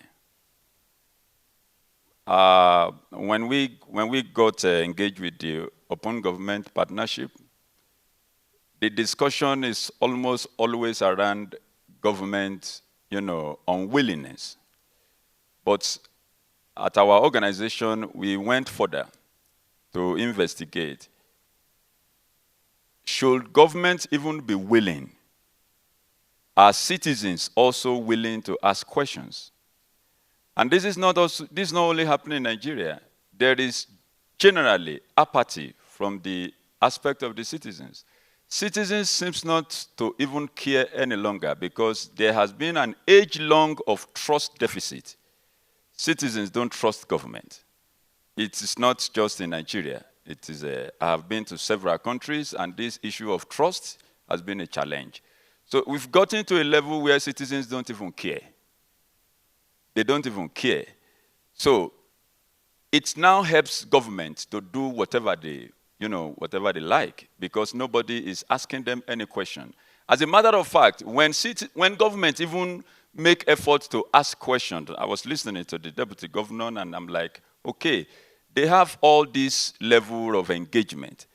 When we got engaged with the open government partnership, the discussion is almost always around government, unwillingness. But at our organization, we went further to investigate. Should government even be willing? Are citizens also willing to ask questions? And this is not only happening in Nigeria. There is generally apathy from the aspect of the citizens. Citizens seems not to even care any longer because there has been an age-long of trust deficit. Citizens don't trust government. It is not just in Nigeria. I have been to several countries, and this issue of trust has been a challenge. So we've gotten to a level where citizens don't even care. They don't even care. So it now helps government to do whatever they like, because nobody is asking them any question. As a matter of fact, when government even make efforts to ask questions, I was listening to the deputy governor, and I'm like, okay, they have all this level of engagement.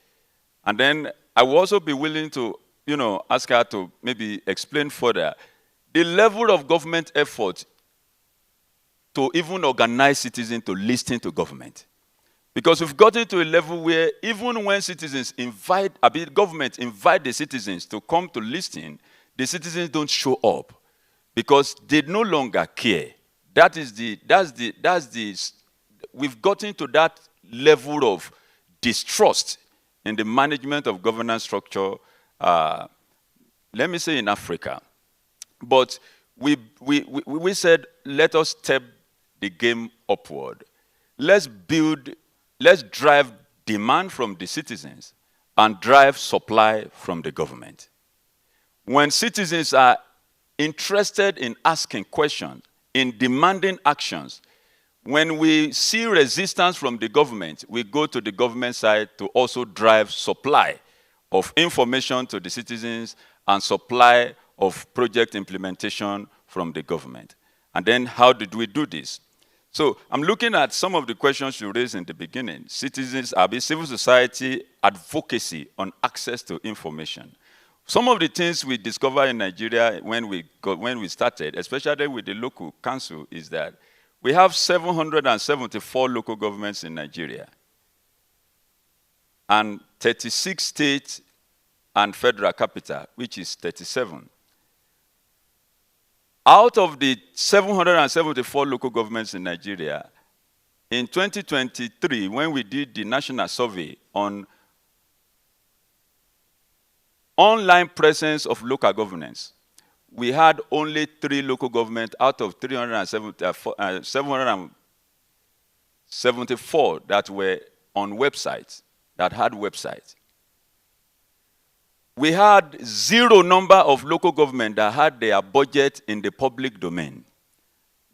And then I will also be willing to, ask her to maybe explain further the level of government effort to even organize citizens to listen to government. Because we've gotten to a level where even when government invite the citizens to come to listen, the citizens don't show up because they no longer care. We've gotten to that level of distrust in the management of governance structure, let me say in Africa. But we said, let us step the game upward. Let's drive demand from the citizens and drive supply from the government. When citizens are interested in asking questions, in demanding actions, when we see resistance from the government, we go to the government side to also drive supply of information to the citizens and supply of project implementation from the government. And then how did we do this? So I'm looking at some of the questions you raised in the beginning. Citizens, civil society advocacy on access to information. Some of the things we discovered in Nigeria when we started, especially with the local council, is that we have 774 local governments in Nigeria and 36 states and federal capital, which is 37. Out of the 774 local governments in Nigeria, in 2023, when we did the national survey on online presence of local governance, we had only 3 local governments out of 774 that were on websites, that had websites. We had 0 number of local government that had their budget in the public domain.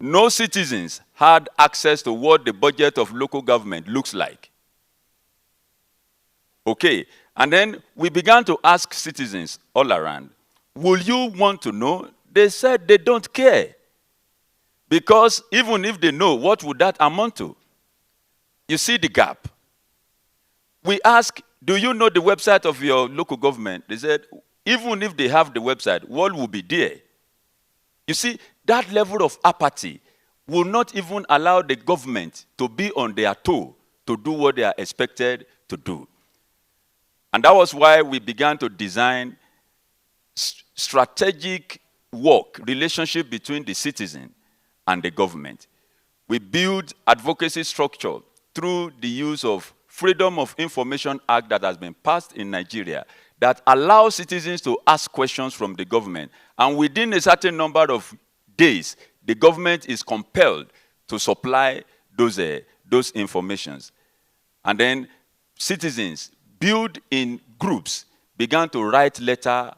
No citizens had access to what the budget of local government looks like. Okay, and then we began to ask citizens all around, will you want to know? They said they don't care. Because even if they know, what would that amount to? You see the gap. We ask, do you know the website of your local government? They said, even if they have the website, what will be there? You see, that level of apathy will not even allow the government to be on their toe to do what they are expected to do. And that was why we began to design strategic work, relationship between the citizen and the government. We build advocacy structure through the use of Freedom of Information Act that has been passed in Nigeria that allows citizens to ask questions from the government. And within a certain number of days, the government is compelled to supply those informations. And then citizens, built in groups, began to write letters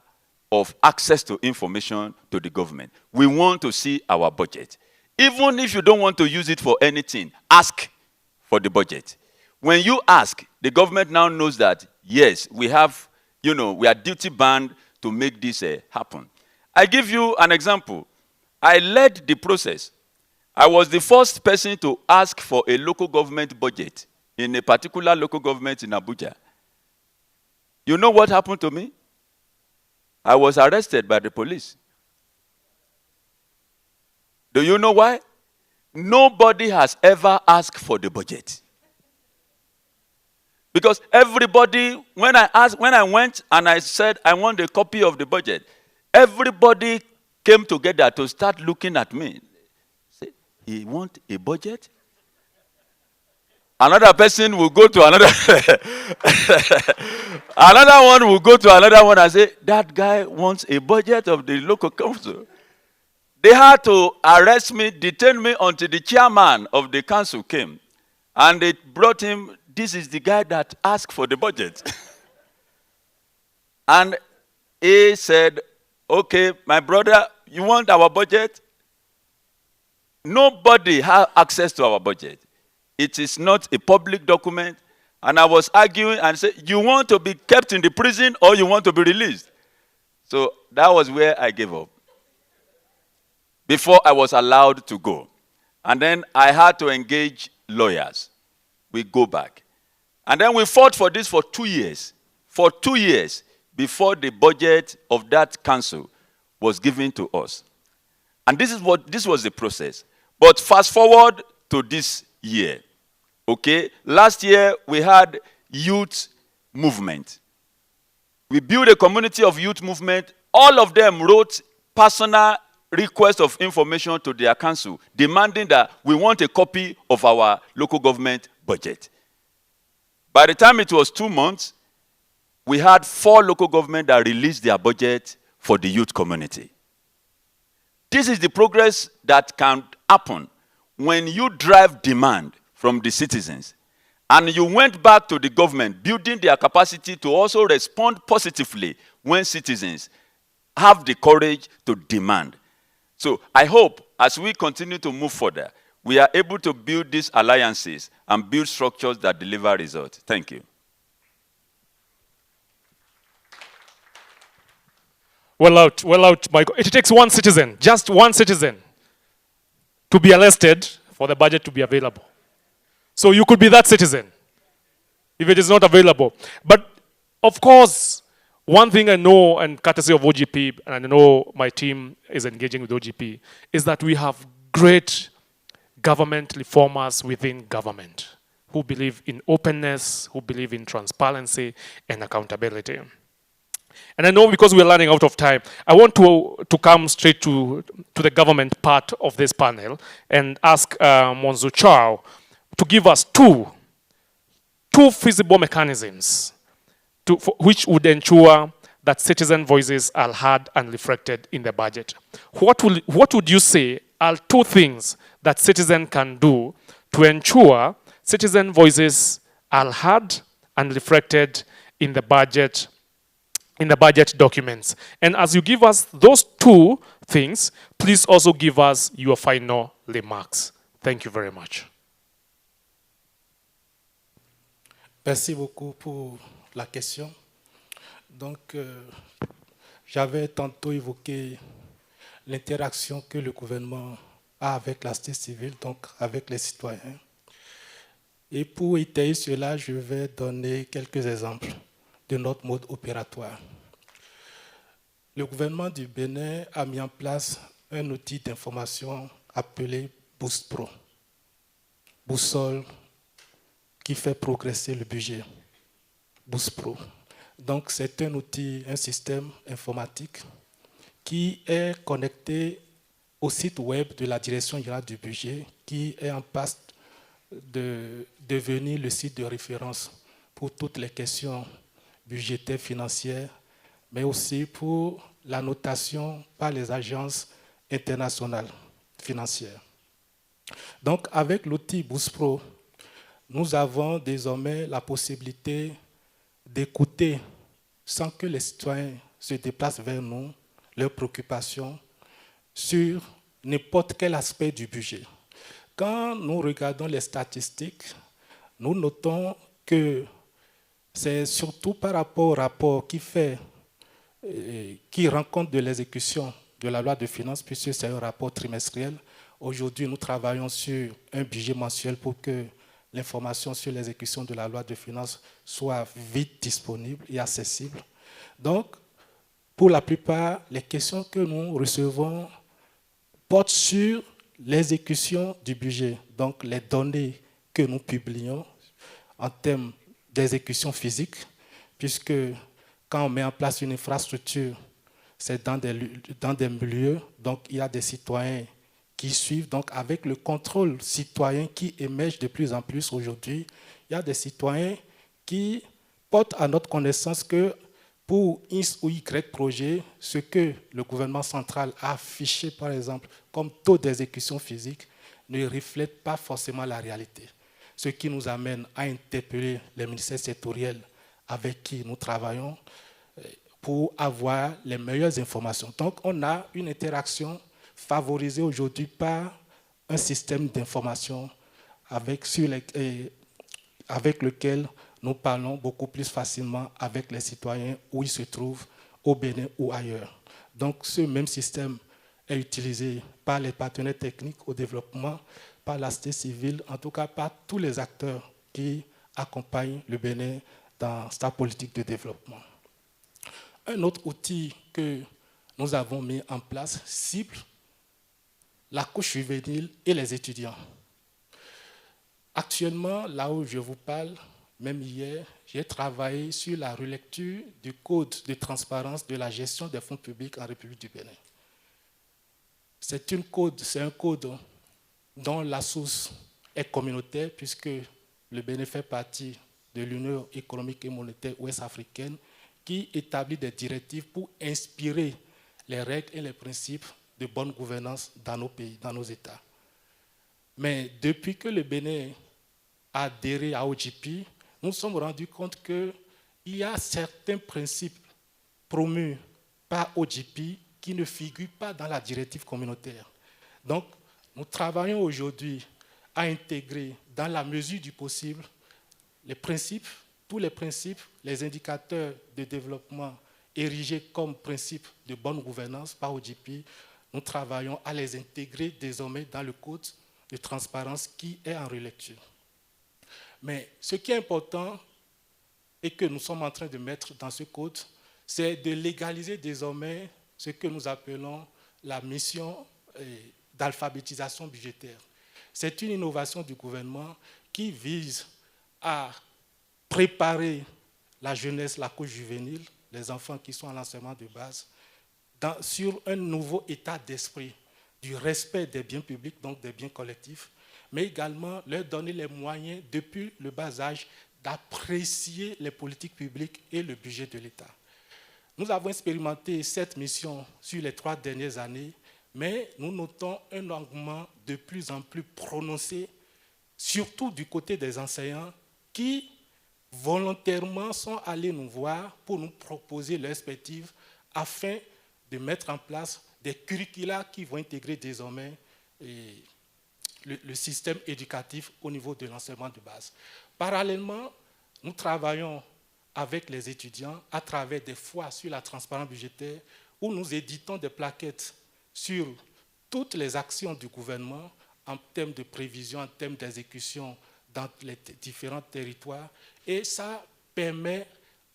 of access to information to the government. We want to see our budget. Even if you don't want to use it for anything, ask for the budget. When you ask, the government now knows that, yes, we have, we are duty-bound to make this happen. I give you an example. I led the process. I was the first person to ask for a local government budget in a particular local government in Abuja. You know what happened to me? I was arrested by the police. Do you know why? Nobody has ever asked for the budget. Because everybody, when I went and I said I want a copy of the budget, everybody came together to start looking at me. Say, he want a budget? Another person will go to another. Another one will go to another one and say, that guy wants a budget of the local council. They had to arrest me, detain me until the chairman of the council came. And they brought him. This is the guy that asked for the budget. And he said, okay, my brother, you want our budget? Nobody has access to our budget. It is not a public document. And I was arguing and said, you want to be kept in the prison or you want to be released? So that was where I gave up. Before I was allowed to go. And then I had to engage lawyers. We go back. And then we fought for this for 2 years. For 2 years before the budget of that council was given to us. And this was the process. But fast forward to this year. Okay? Last year we had youth movement. We built a community of youth movement. All of them wrote personal requests of information to their council, demanding that we want a copy of our local government budget. By the time it was 2 months, we had 4 local governments that released their budget for the youth community. this is the progress that can happen when you drive demand from the citizens. And you went back to the government, building their capacity to also respond positively when citizens have the courage to demand. So I hope as we continue to move further, we are able to build these alliances and build structures that deliver results. Thank you. Well out, Michael. It takes one citizen, just one citizen, to be arrested for the budget to be available. So you could be that citizen if it is not available. But of course, one thing I know, and courtesy of OGP, and I know my team is engaging with OGP, is that we have great government reformers within government who believe in openness, who believe in transparency and accountability. And I know because we're running out of time, I want to come straight to the government part of this panel and ask Monzo Chaou to give us two feasible mechanisms which would ensure that citizen voices are heard and reflected in the budget. What would you say are two things that citizens can do to ensure citizen voices are heard and reflected in the budget documents? And as you give us those two things, please also give us your final remarks. Thank you very much. Merci beaucoup pour la question. Donc, j'avais tantôt évoqué l'interaction que le gouvernement a avec la société civile, donc avec les citoyens. Et pour étayer cela, je vais donner quelques exemples de notre mode opératoire. Le gouvernement du Bénin a mis en place un outil d'information appelé Boost Pro, boussole qui fait progresser le budget, Boost Pro. Donc c'est un outil, un système informatique qui est connecté au site web de la Direction générale du budget, qui est en passe de devenir le site de référence pour toutes les questions budgétaires, financières, mais aussi pour la notation par les agences internationales financières. Donc avec l'outil Boost Pro, nous avons désormais la possibilité d'écouter sans que les citoyens se déplacent vers nous leurs préoccupations sur n'importe quel aspect du budget. Quand nous regardons les statistiques, nous notons que c'est surtout par rapport au rapport qui rend compte de l'exécution de la loi de finances, puisque c'est un rapport trimestriel. Aujourd'hui, nous travaillons sur un budget mensuel pour que l'information sur l'exécution de la loi de finances soit vite disponible et accessible. Donc, pour la plupart, les questions que nous recevons portent sur l'exécution du budget, donc les données que nous publions en termes d'exécution physique, puisque quand on met en place une infrastructure, c'est dans des milieux, donc il y a des citoyens qui suivent. Donc avec le contrôle citoyen qui émerge de plus en plus aujourd'hui, il y a des citoyens qui portent à notre connaissance que pour X ou Y projet, ce que le gouvernement central a affiché, par exemple, comme taux d'exécution physique, ne reflète pas forcément la réalité. Ce qui nous amène à interpeller les ministères sectoriels avec qui nous travaillons pour avoir les meilleures informations. Donc, on a une interaction favorisée aujourd'hui par un système d'information avec lequel nous parlons beaucoup plus facilement avec les citoyens où ils se trouvent, au Bénin ou ailleurs. Donc, ce même système est utilisé par les partenaires techniques au développement, par la société civile, en tout cas par tous les acteurs qui accompagnent le Bénin dans sa politique de développement. Un autre outil que nous avons mis en place cible la couche juvénile et les étudiants. Actuellement, là où je vous parle, même hier, j'ai travaillé sur la relecture du code de transparence de la gestion des fonds publics en République du Bénin. C'est un code dont la source est communautaire, puisque le Bénin fait partie de l'Union économique et monétaire ouest-africaine, qui établit des directives pour inspirer les règles et les principes de bonne gouvernance dans nos pays, dans nos États. Mais depuis que le Bénin a adhéré à OGP, nous nous sommes rendus compte qu'il y a certains principes promus par OGP qui ne figurent pas dans la directive communautaire. Donc, nous travaillons aujourd'hui à intégrer dans la mesure du possible les principes, tous les principes, les indicateurs de développement érigés comme principes de bonne gouvernance par OGP. Nous travaillons à les intégrer désormais dans le code de transparence qui est en relecture. Mais ce qui est important et que nous sommes en train de mettre dans ce code, c'est de légaliser désormais ce que nous appelons la mission d'alphabétisation budgétaire. C'est une innovation du gouvernement qui vise à préparer la jeunesse, la couche juvénile, les enfants qui sont à l'enseignement de base, sur un nouveau état d'esprit du respect des biens publics, donc des biens collectifs, mais également leur donner les moyens, depuis le bas âge, d'apprécier les politiques publiques et le budget de l'État. Nous avons expérimenté cette mission sur les 3 dernières années, mais nous notons un engouement de plus en plus prononcé, surtout du côté des enseignants qui volontairement sont allés nous voir pour nous proposer leur perspective afin de mettre en place des curricula qui vont intégrer désormais le système éducatif au niveau de l'enseignement de base. Parallèlement, nous travaillons avec les étudiants à travers des foires sur la transparence budgétaire où nous éditons des plaquettes sur toutes les actions du gouvernement en termes de prévision, en termes d'exécution dans les différents territoires. Et ça permet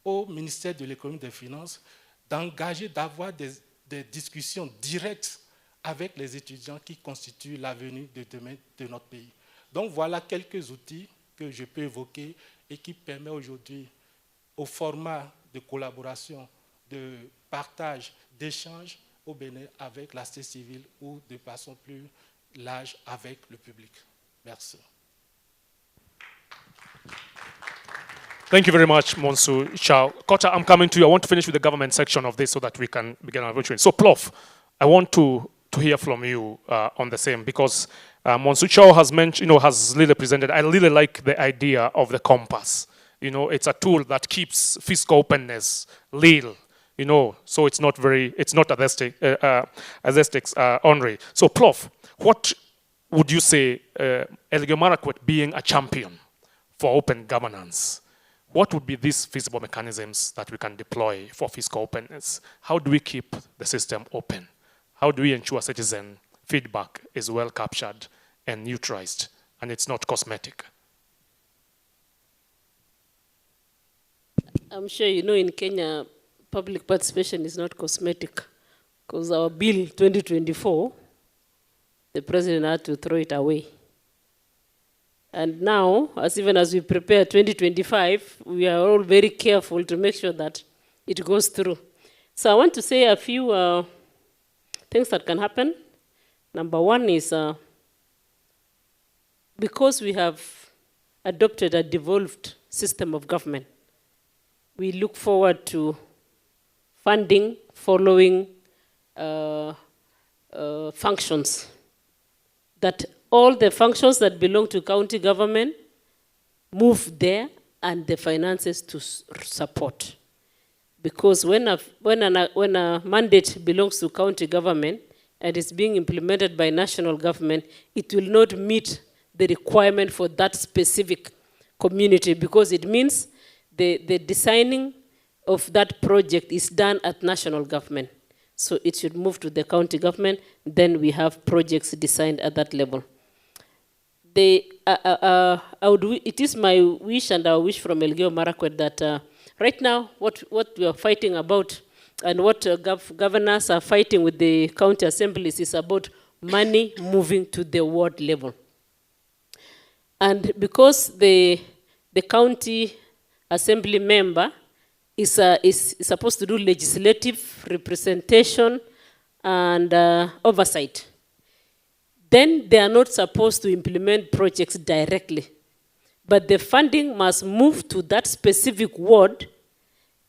au ministère de l'économie et des finances d'engager, d'avoir des discussions directes avec les étudiants qui constituent l'avenir de demain de notre pays. Donc voilà quelques outils que je peux évoquer et qui permettent aujourd'hui au format de collaboration, de partage, d'échange au Bénin avec la société civile ou de façon plus large avec le public. Merci. Thank you very much, Monsu Chaou. Kota, I'm coming to you. I want to finish with the government section of this so that we can begin our virtual. So, Prof, I want to hear from you on the same, because Monsu Chaou has mentioned, has really presented. I really like the idea of the compass. It's a tool that keeps fiscal openness real. So it's not aesthetics only. So, Prof, what would you say, Elgeyo-Marakwet being a champion for open governance, what would be these feasible mechanisms that we can deploy for fiscal openness? How do we keep the system open? How do we ensure citizen feedback is well captured and neutralized and it's not cosmetic? I'm sure you know in Kenya, public participation is not cosmetic, because our bill 2024, the president had to throw it away. And now, even as we prepare 2025, we are all very careful to make sure that it goes through. So I want to say a few things that can happen. Number one is, because we have adopted a devolved system of government, we look forward to funding following functions. That all the functions that belong to county government move there and the finances to support. Because when a mandate belongs to county government and is being implemented by national government, it will not meet the requirement for that specific community, because it means the designing of that project is done at national government. So it should move to the county government, then we have projects designed at that level. It is my wish and our wish from Elgeyo-Marakwet that right now what we are fighting about and what governors are fighting with the county assemblies is about money moving to the ward level. And because the county assembly member is supposed to do legislative representation and oversight, then they are not supposed to implement projects directly. But the funding must move to that specific ward,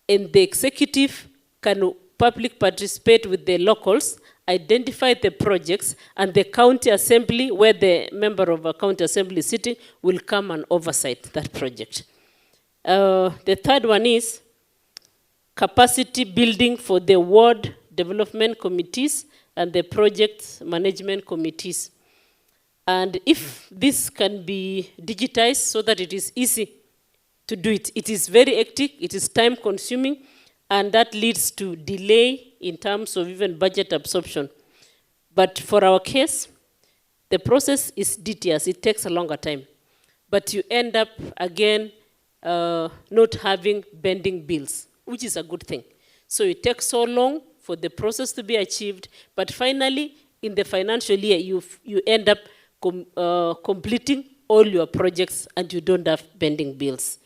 and the executive can public participate with the locals identify the projects, and the county assembly, where the member of a county assembly is sitting, will come and oversight that project. The third one is capacity building for the ward development committees and the project management committees. And if this can be digitized so that it is easy to do it, it is very hectic, it is time consuming, and that leads to delay in terms of even budget absorption. But for our case, the process is tedious, it takes a longer time. But you end up, again, not having pending bills, which is a good thing. So it takes so long for the process to be achieved, but finally, in the financial year, you end up completing all your projects and you don't have pending bills.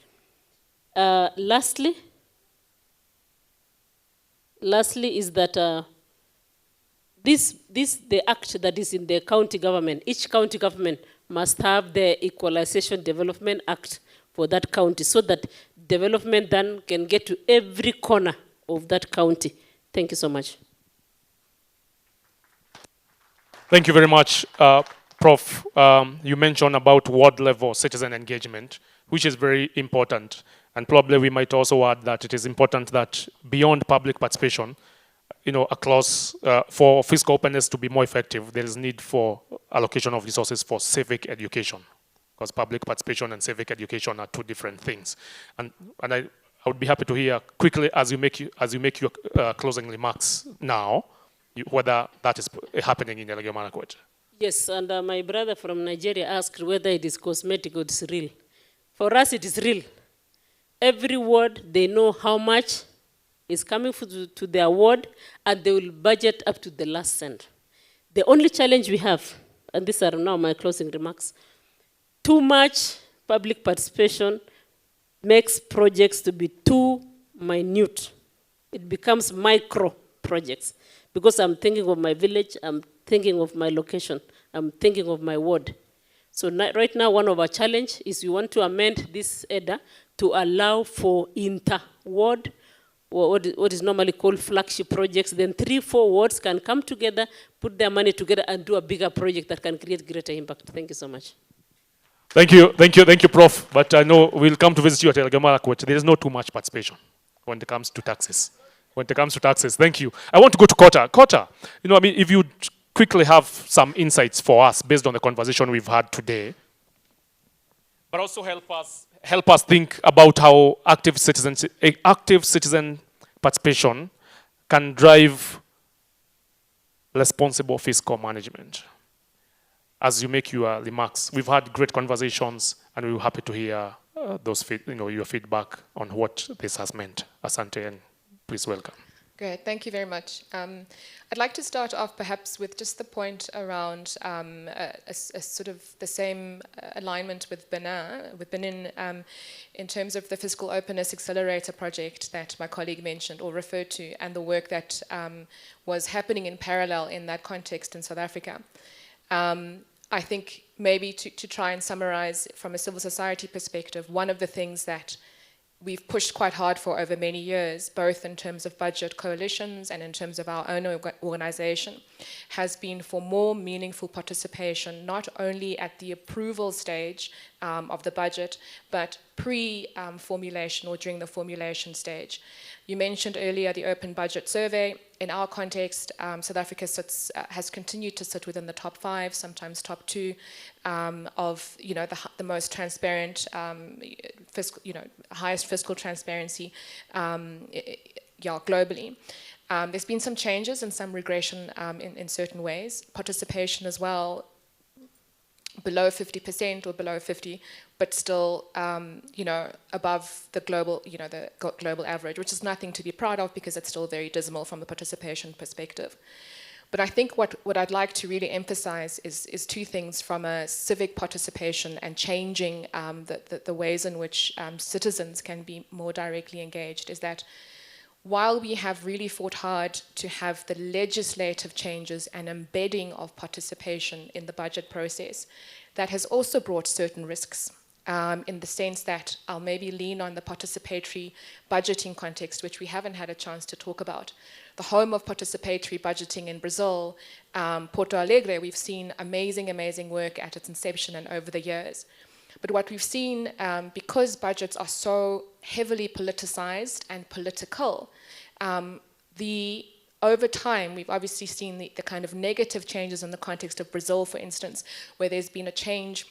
Lastly is that the act that is in the county government, each county government must have the Equalization Development Act for that county so that development then can get to every corner of that county. Thank you so much. Thank you very much, Prof. You mentioned about ward level citizen engagement, which is very important. And probably we might also add that it is important that beyond public participation, across, for fiscal openness to be more effective, there is need for allocation of resources for civic education, because public participation and civic education are two different things. And I would be happy to hear quickly as you make your closing remarks now, whether that is happening in Elgeyo-Marakwet. Yes, and my brother from Nigeria asked whether it is cosmetic or it is real. For us, it is real. Every ward, they know how much is coming to their ward, and they will budget up to the last cent. The only challenge we have, and these are now my closing remarks, too much public participation makes projects to be too minute. It becomes micro projects. Because I'm thinking of my village, I'm thinking of my location, I'm thinking of my ward. So right now, one of our challenges is we want to amend this EDA to allow for inter-ward, or what is normally called flagship projects. Then 3-4 wards can come together, put their money together, and do a bigger project that can create greater impact. Thank you so much. Thank you, Prof. But I know we'll come to visit you at Elgeyo-Marakwet. There is not too much participation when it comes to taxes. Thank you. I want to go to Kota. Kota, if you quickly have some insights for us based on the conversation we've had today, but also help us think about how active citizen participation can drive responsible fiscal management. As you make your remarks, we've had great conversations, and we're happy to hear your feedback on what this has meant. Asante, and please welcome. Great, thank you very much. I'd like to start off perhaps with just the point around a sort of the same alignment with Benin in terms of the Fiscal Openness Accelerator project that my colleague mentioned or referred to, and the work that was happening in parallel in that context in South Africa. I think maybe to try and summarize from a civil society perspective, one of the things that we've pushed quite hard for over many years, both in terms of budget coalitions and in terms of our own organization, has been for more meaningful participation, not only at the approval stage of the budget, but pre-formulation or during the formulation stage. You mentioned earlier the Open Budget Survey. In our context, South Africa has continued to sit within the top 5, sometimes top 2, of the most transparent, highest fiscal transparency, globally. There's been some changes and some regression in certain ways. Participation as well, below 50% or below 50, but still, above the global, the global average, which is nothing to be proud of because it's still very dismal from the participation perspective. But I think what I'd like to really emphasize is two things from a civic participation and changing the ways in which citizens can be more directly engaged, is that while we have really fought hard to have the legislative changes and embedding of participation in the budget process, that has also brought certain risks. in the sense that I'll maybe lean on the participatory budgeting context, which we haven't had a chance to talk about. The home of participatory budgeting in Brazil, Porto Alegre, we've seen amazing, amazing work at its inception and over the years. But what we've seen, because budgets are so heavily politicized and political, over time, we've obviously seen the kind of negative changes in the context of Brazil, for instance, where there's been a change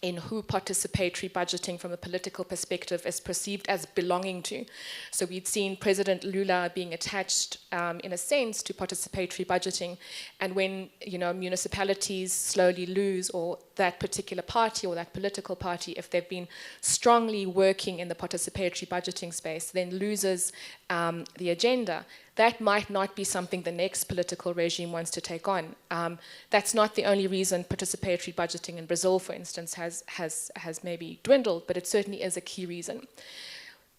in who participatory budgeting from a political perspective is perceived as belonging to. So we'd seen President Lula being attached, in a sense, to participatory budgeting, and when municipalities slowly lose, or that particular party or that political party, if they've been strongly working in the participatory budgeting space, then loses the agenda. That might not be something the next political regime wants to take on. That's not the only reason participatory budgeting in Brazil, for instance, has maybe dwindled, but it certainly is a key reason.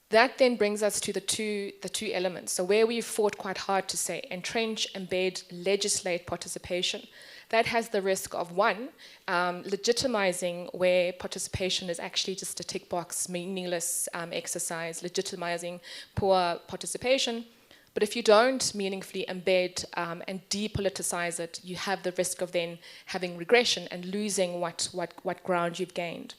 That then brings us to the two elements. So where we've fought quite hard to say entrench, embed, legislate participation, that has the risk of, one, legitimizing where participation is actually just a tick box, meaningless exercise, legitimizing poor participation. But if you don't meaningfully embed and depoliticize it, you have the risk of then having regression and losing what ground you've gained.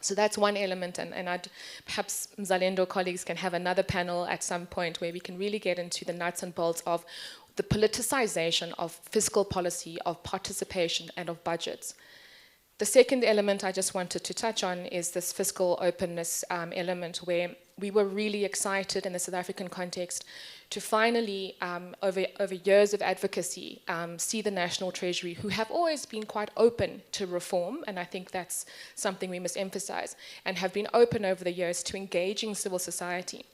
So that's one element, and perhaps Mzalendo colleagues can have another panel at some point where we can really get into the nuts and bolts of the politicization of fiscal policy, of participation, and of budgets. The second element I just wanted to touch on is this fiscal openness element, where we were really excited in the South African context to finally, over years of advocacy, see the National Treasury, who have always been quite open to reform, and I think that's something we must emphasize, and have been open over the years to engaging civil society.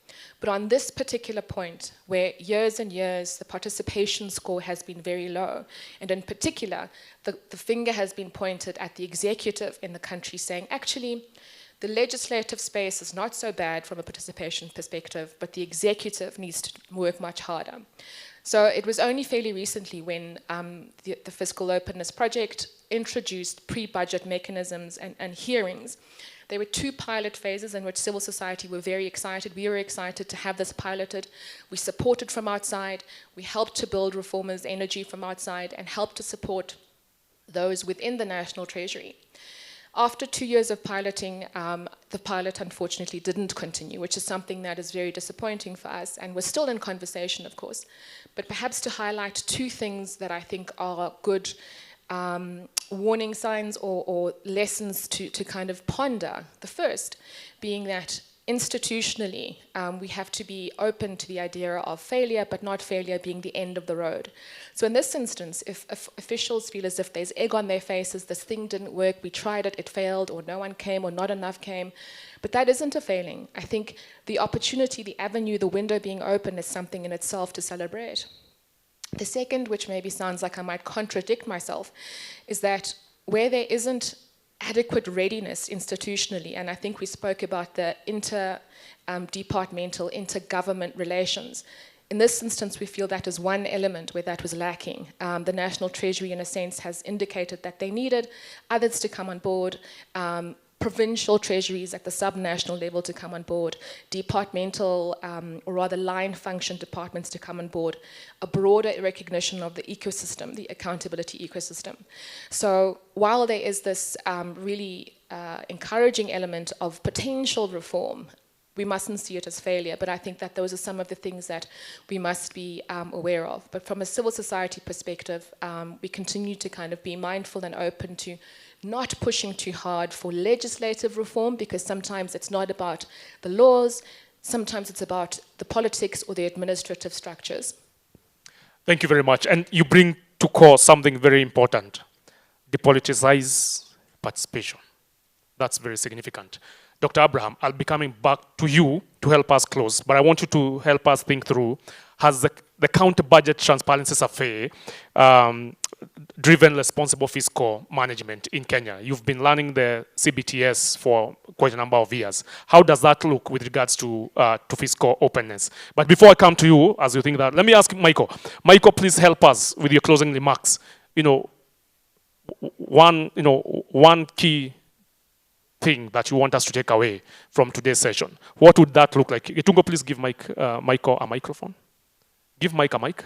But on this particular point, where years and years the participation score has been very low, and in particular, the finger has been pointed at the executive in the country saying, actually, the legislative space is not so bad from a participation perspective, but the executive needs to work much harder. So it was only fairly recently when the Fiscal Openness Project introduced pre-budget mechanisms and hearings. There were 2 pilot phases in which civil society were very excited. We were excited to have this piloted. We supported from outside. We helped to build reformers' energy from outside and helped to support those within the National Treasury. After 2 years of piloting, the pilot unfortunately didn't continue, which is something that is very disappointing for us, and we're still in conversation, of course. But perhaps to highlight 2 things that I think are good warning signs or lessons to kind of ponder. The first being that institutionally, we have to be open to the idea of failure, but not failure being the end of the road. So in this instance, if officials feel as if there's egg on their faces, this thing didn't work, we tried it, it failed, or no one came, or not enough came, but that isn't a failing. I think the opportunity, the avenue, the window being open is something in itself to celebrate. The second, which maybe sounds like I might contradict myself, is that where there isn't adequate readiness institutionally, and I think we spoke about the interdepartmental, intergovernment relations. In this instance, we feel that is one element where that was lacking. The National Treasury, in a sense, has indicated that they needed others to come on board, provincial treasuries at the sub-national level to come on board, departmental, or rather line function departments to come on board, a broader recognition of the ecosystem, the accountability ecosystem. So while there is this really encouraging element of potential reform, we mustn't see it as failure, but I think that those are some of the things that we must be aware of. But from a civil society perspective, we continue to kind of be mindful and open to not pushing too hard for legislative reform, because sometimes it's not about the laws, sometimes it's about the politics or the administrative structures. Thank you very much. And you bring to core something very important: depoliticize participation. That's very significant. Dr. Abraham, I'll be coming back to you to help us close, but I want you to help us think through, has the County Budget Transparency Survey driven responsible fiscal management in Kenya? You've been learning the CBTS for quite a number of years. How does that look with regards to fiscal openness? But before I come to you, as you think that, let me ask Michael. Michael, please help us with your closing remarks. One key thing that you want us to take away from today's session, what would that look like? Itungo, please give Mike a microphone. Give Mike a mic.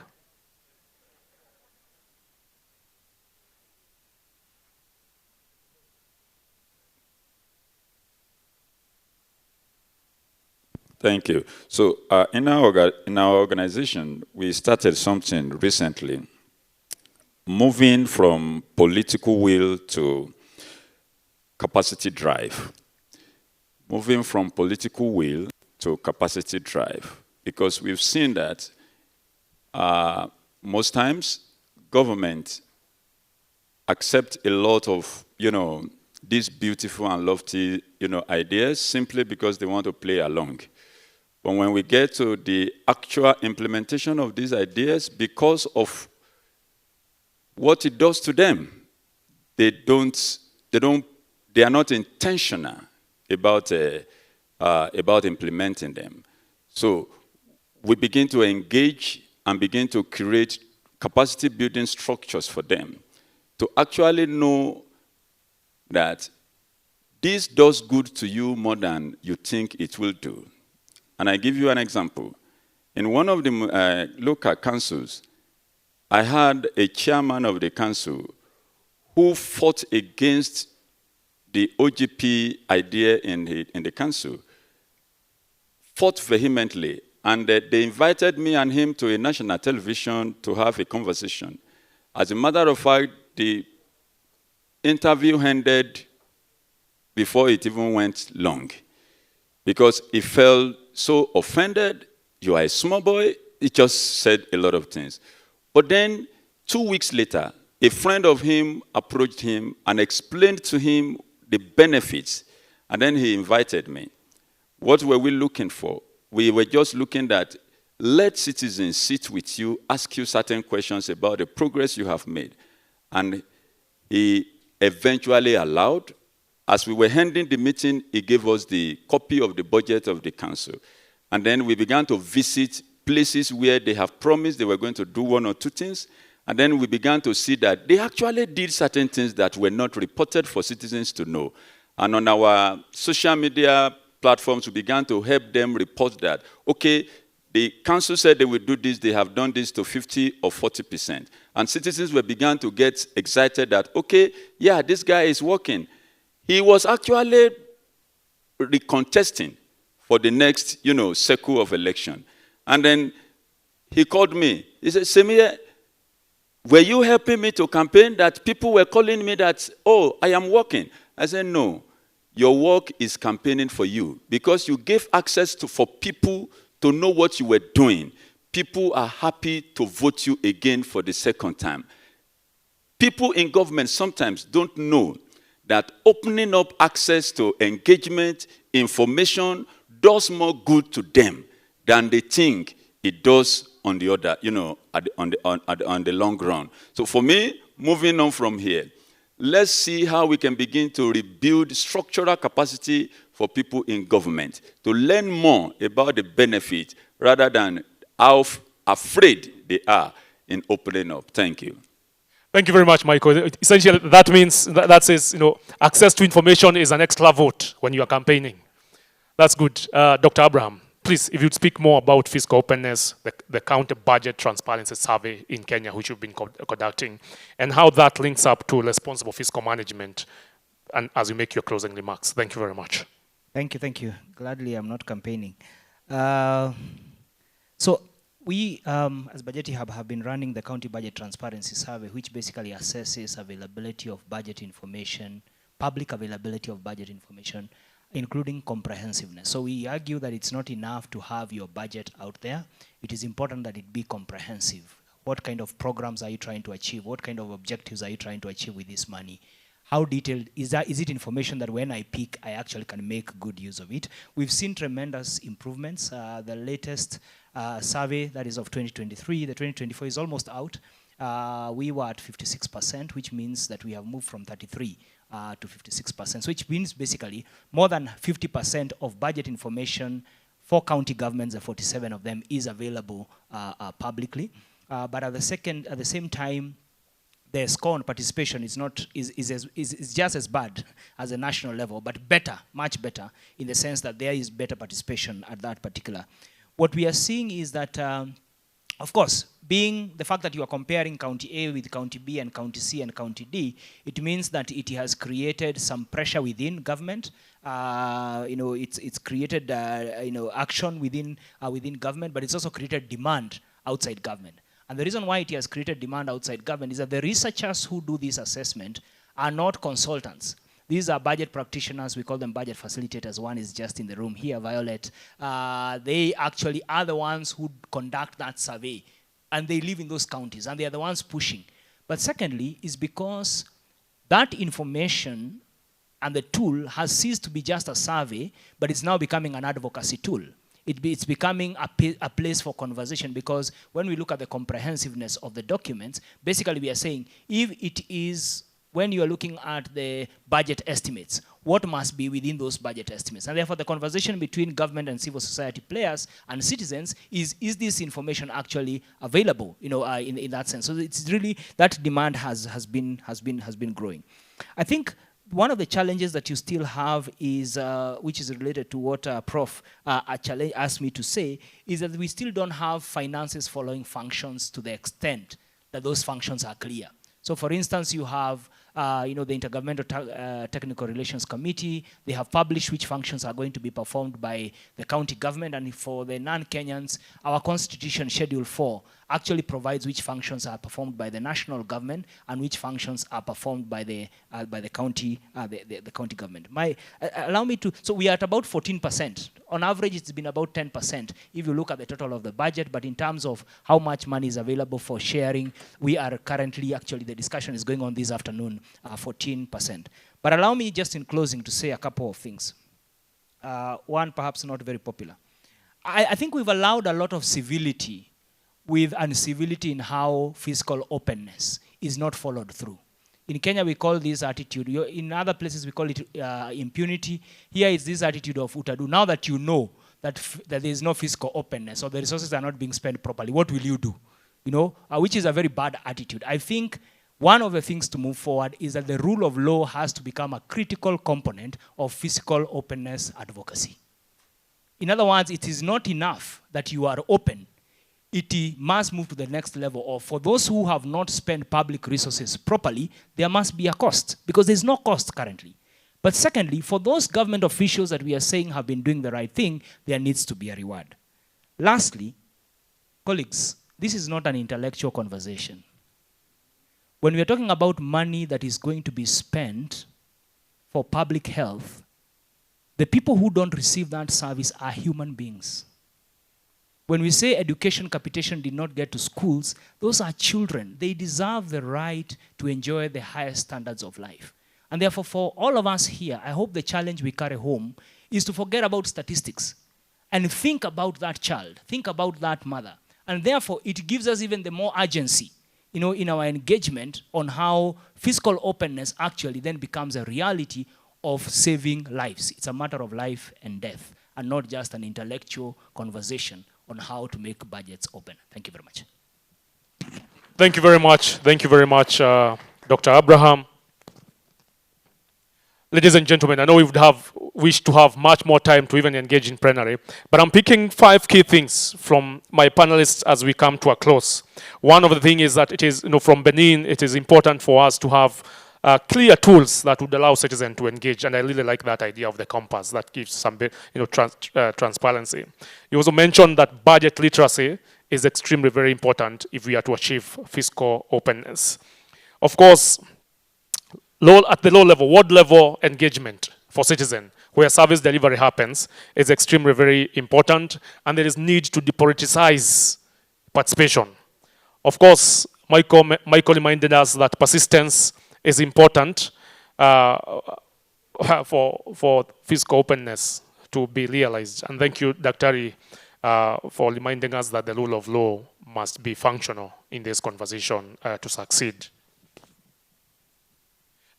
Thank you. So in our organization, we started something recently, moving from political will to capacity drive. Moving from political will to capacity drive. Because we've seen that most times government accept a lot of, these beautiful and lofty, ideas simply because they want to play along. But when we get to the actual implementation of these ideas, because of what it does to them, they are not intentional about implementing them. So we begin to engage and begin to create capacity building structures for them to actually know that this does good to you more than you think it will do. And I give you an example. In one of the local councils, I had a chairman of the council who fought against the OGP idea in the council, fought vehemently, and they invited me and him to a national television to have a conversation. As a matter of fact, the interview ended before it even went long, because he felt so offended. You are a small boy. He just said a lot of things. But then 2 weeks later, a friend of him approached him and explained to him the benefits. And then he invited me. What were we looking for? We were just looking at, let citizens sit with you, ask you certain questions about the progress you have made. And he eventually allowed. As we were ending the meeting, he gave us the copy of the budget of the council. And then we began to visit places where they have promised they were going to do 1 or 2 things. And then we began to see that they actually did certain things that were not reported for citizens to know. And on our social media platforms, we began to help them report that, okay, the council said they would do this, they have done this to 50 or 40%. And citizens began to get excited that, okay, yeah, this guy is working. He was actually recontesting for the next, cycle of election. And then he called me. He said, Semiye, were you helping me to campaign that people were calling me that, oh, I am working? I said, no, your work is campaigning for you because you gave access for people to know what you were doing. People are happy to vote you again for the second time. People in government sometimes don't know that opening up access to engagement, information, does more good to them than they think it does on the other, on the long run. So for me, moving on from here, let's see how we can begin to rebuild structural capacity for people in government to learn more about the benefit rather than how afraid they are in opening up. Thank you. Thank you very much, Michael. Essentially, that means, that says, access to information is an extra vote when you are campaigning. That's good. Dr. Abraham, please, if you'd speak more about fiscal openness, the county budget transparency survey in Kenya, which you've been conducting, and how that links up to responsible fiscal management, and as you make your closing remarks. Thank you very much. Thank you. Gladly, I'm not campaigning. So we, as Bajeti Hub, have been running the County Budget Transparency Survey, which basically assesses availability of budget information, public availability of budget information, including comprehensiveness. So we argue that it's not enough to have your budget out there. It is important that it be comprehensive. What kind of programs are you trying to achieve? What kind of objectives are you trying to achieve with this money? How detailed is that? Is it information that when I pick, I actually can make good use of it? We've seen tremendous improvements. The latest survey, that is of 2023, the 2024 is almost out. We were at 56%, which means that we have moved from 33 to 56%, so which means basically more than 50% of budget information for county governments, the 47 of them, is available publicly. But at the same time, the score on participation is just as bad as a national level, but better, much better, in the sense that there is better participation at that particular. What we are seeing is that, of course, being the fact that you are comparing County A with County B and County C and County D, it means that it has created some pressure within government. It's created action within government, but it's also created demand outside government. And the reason why it has created demand outside government is that the researchers who do this assessment are not consultants. These are budget practitioners. We call them budget facilitators. One is just in the room here, Violet. They actually are the ones who conduct that survey, and they live in those counties, and they are the ones pushing. But secondly, is because that information and the tool has ceased to be just a survey, but it's now becoming an advocacy tool. It's becoming a place for conversation, because when we look at the comprehensiveness of the documents, basically we are saying, if it is, when you are looking at the budget estimates, what must be within those budget estimates? And therefore the conversation between government and civil society players and citizens is this information actually available, in that sense? So it's really, that demand has been growing. I think one of the challenges that you still have is, which is related to what Prof asked me to say, is that we still don't have finances following functions to the extent that those functions are clear. So for instance, you have the Intergovernmental Technical Relations Committee. They have published which functions are going to be performed by the county government, and for the non-Kenyans, our Constitution, Schedule 4, actually provides which functions are performed by the national government and which functions are performed by the county government. Allow me to, so we are at about 14%. On average, it's been about 10% if you look at the total of the budget, but in terms of how much money is available for sharing, we are currently, actually the discussion is going on this afternoon, 14%. But allow me just in closing to say a couple of things. One, perhaps not very popular. I think we've allowed a lot of civility with uncivility in how fiscal openness is not followed through. In Kenya, we call this attitude. In other places, we call it impunity. Here is this attitude of utadu. Now that you know that there is no fiscal openness or the resources are not being spent properly, what will you do? Which is a very bad attitude. I think one of the things to move forward is that the rule of law has to become a critical component of fiscal openness advocacy. In other words, it is not enough that you are open. It must move to the next level, or for those who have not spent public resources properly, there must be a cost, because there's no cost currently. But secondly, for those government officials that we are saying have been doing the right thing, there needs to be a reward. Lastly, colleagues, this is not an intellectual conversation. When we are talking about money that is going to be spent for public health, the people who don't receive that service are human beings. When we say education capitation did not get to schools, those are children. They deserve the right to enjoy the highest standards of life. And therefore, for all of us here, I hope the challenge we carry home is to forget about statistics and think about that child, think about that mother. And therefore, it gives us even the more urgency, in our engagement on how fiscal openness actually then becomes a reality of saving lives. It's a matter of life and death, and not just an intellectual conversation on how to make budgets open. Thank you very much. Thank you very much. Thank you very much, Dr. Abraham. Ladies and gentlemen, I know we would have wished to have much more time to even engage in plenary, but I'm picking 5 key things from my panelists as we come to a close. One of the things is that it is, from Benin, it is important for us to have clear tools that would allow citizens to engage, and I really like that idea of the compass that gives some transparency. You also mentioned that budget literacy is extremely very important if we are to achieve fiscal openness. Of course, at the low level, ward level engagement for citizens, where service delivery happens, is extremely very important, and there is need to depoliticize participation. Of course, Michael reminded us that persistence is important for fiscal openness to be realized. And thank you, Dr. for reminding us that the rule of law must be functional in this conversation to succeed.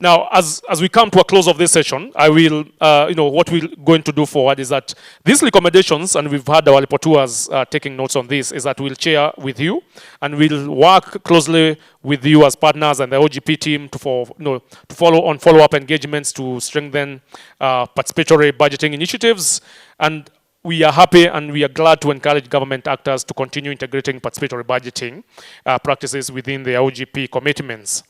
Now, as we come to a close of this session, I will, what we're going to do forward is that these recommendations, and we've had our reporters taking notes on this, is that we'll share with you, and we'll work closely with you as partners and the OGP team to follow-up engagements to strengthen participatory budgeting initiatives. And we are happy and we are glad to encourage government actors to continue integrating participatory budgeting practices within the OGP commitments.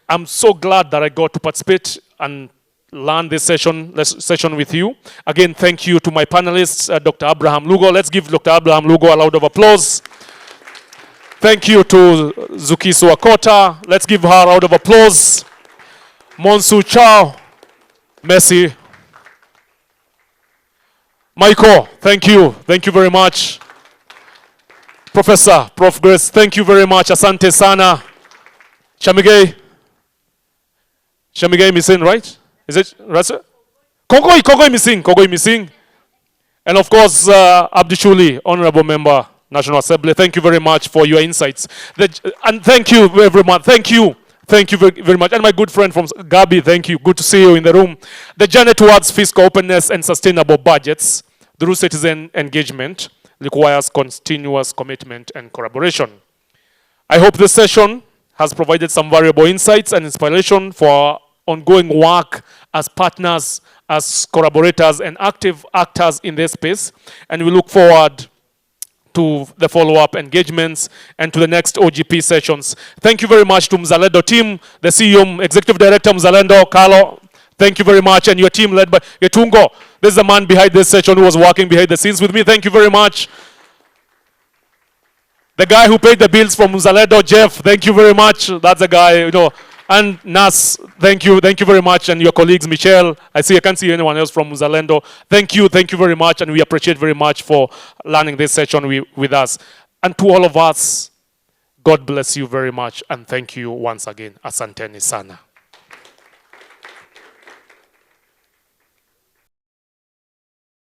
I'm so glad that I got to participate and learn this session with you. Again, thank you to my panelists, Dr. Abraham Rugo. Let's give Dr. Abraham Rugo a round of applause. Thank you to Zukiswa Kota. Let's give her a round of applause. Monsu Chaou. Messi. Michael, thank you. Thank you very much. Professor, Prof. Grace, thank you very much. Asante sana. Semiye. Semiye missing, right? Is it right? Kogoi missing. And of course, Abdishuli, Honorable Member, National Assembly, thank you very much for your insights. And thank you very much. Thank you. Thank you very much. And my good friend from Gabi, thank you. Good to see you in the room. The journey towards fiscal openness and sustainable budgets through citizen engagement requires continuous commitment and collaboration. I hope this session has provided some valuable insights and inspiration for ongoing work as partners, as collaborators, and active actors in this space. And we look forward to the follow-up engagements and to the next OGP sessions. Thank you very much to Mzalendo team, the CEO, Executive Director Mzalendo, Carlo. Thank you very much, and your team led by Yetungo. This is the man behind this session who was working behind the scenes with me. Thank you very much. The guy who paid the bills from Mzalendo, Jeff, thank you very much. That's the guy, And Nas, thank you very much. And your colleagues, Michelle, I can't see anyone else from Mzalendo. Thank you very much. And we appreciate very much for learning this session with us. And to all of us, God bless you very much. And thank you once again. Asanteni sana.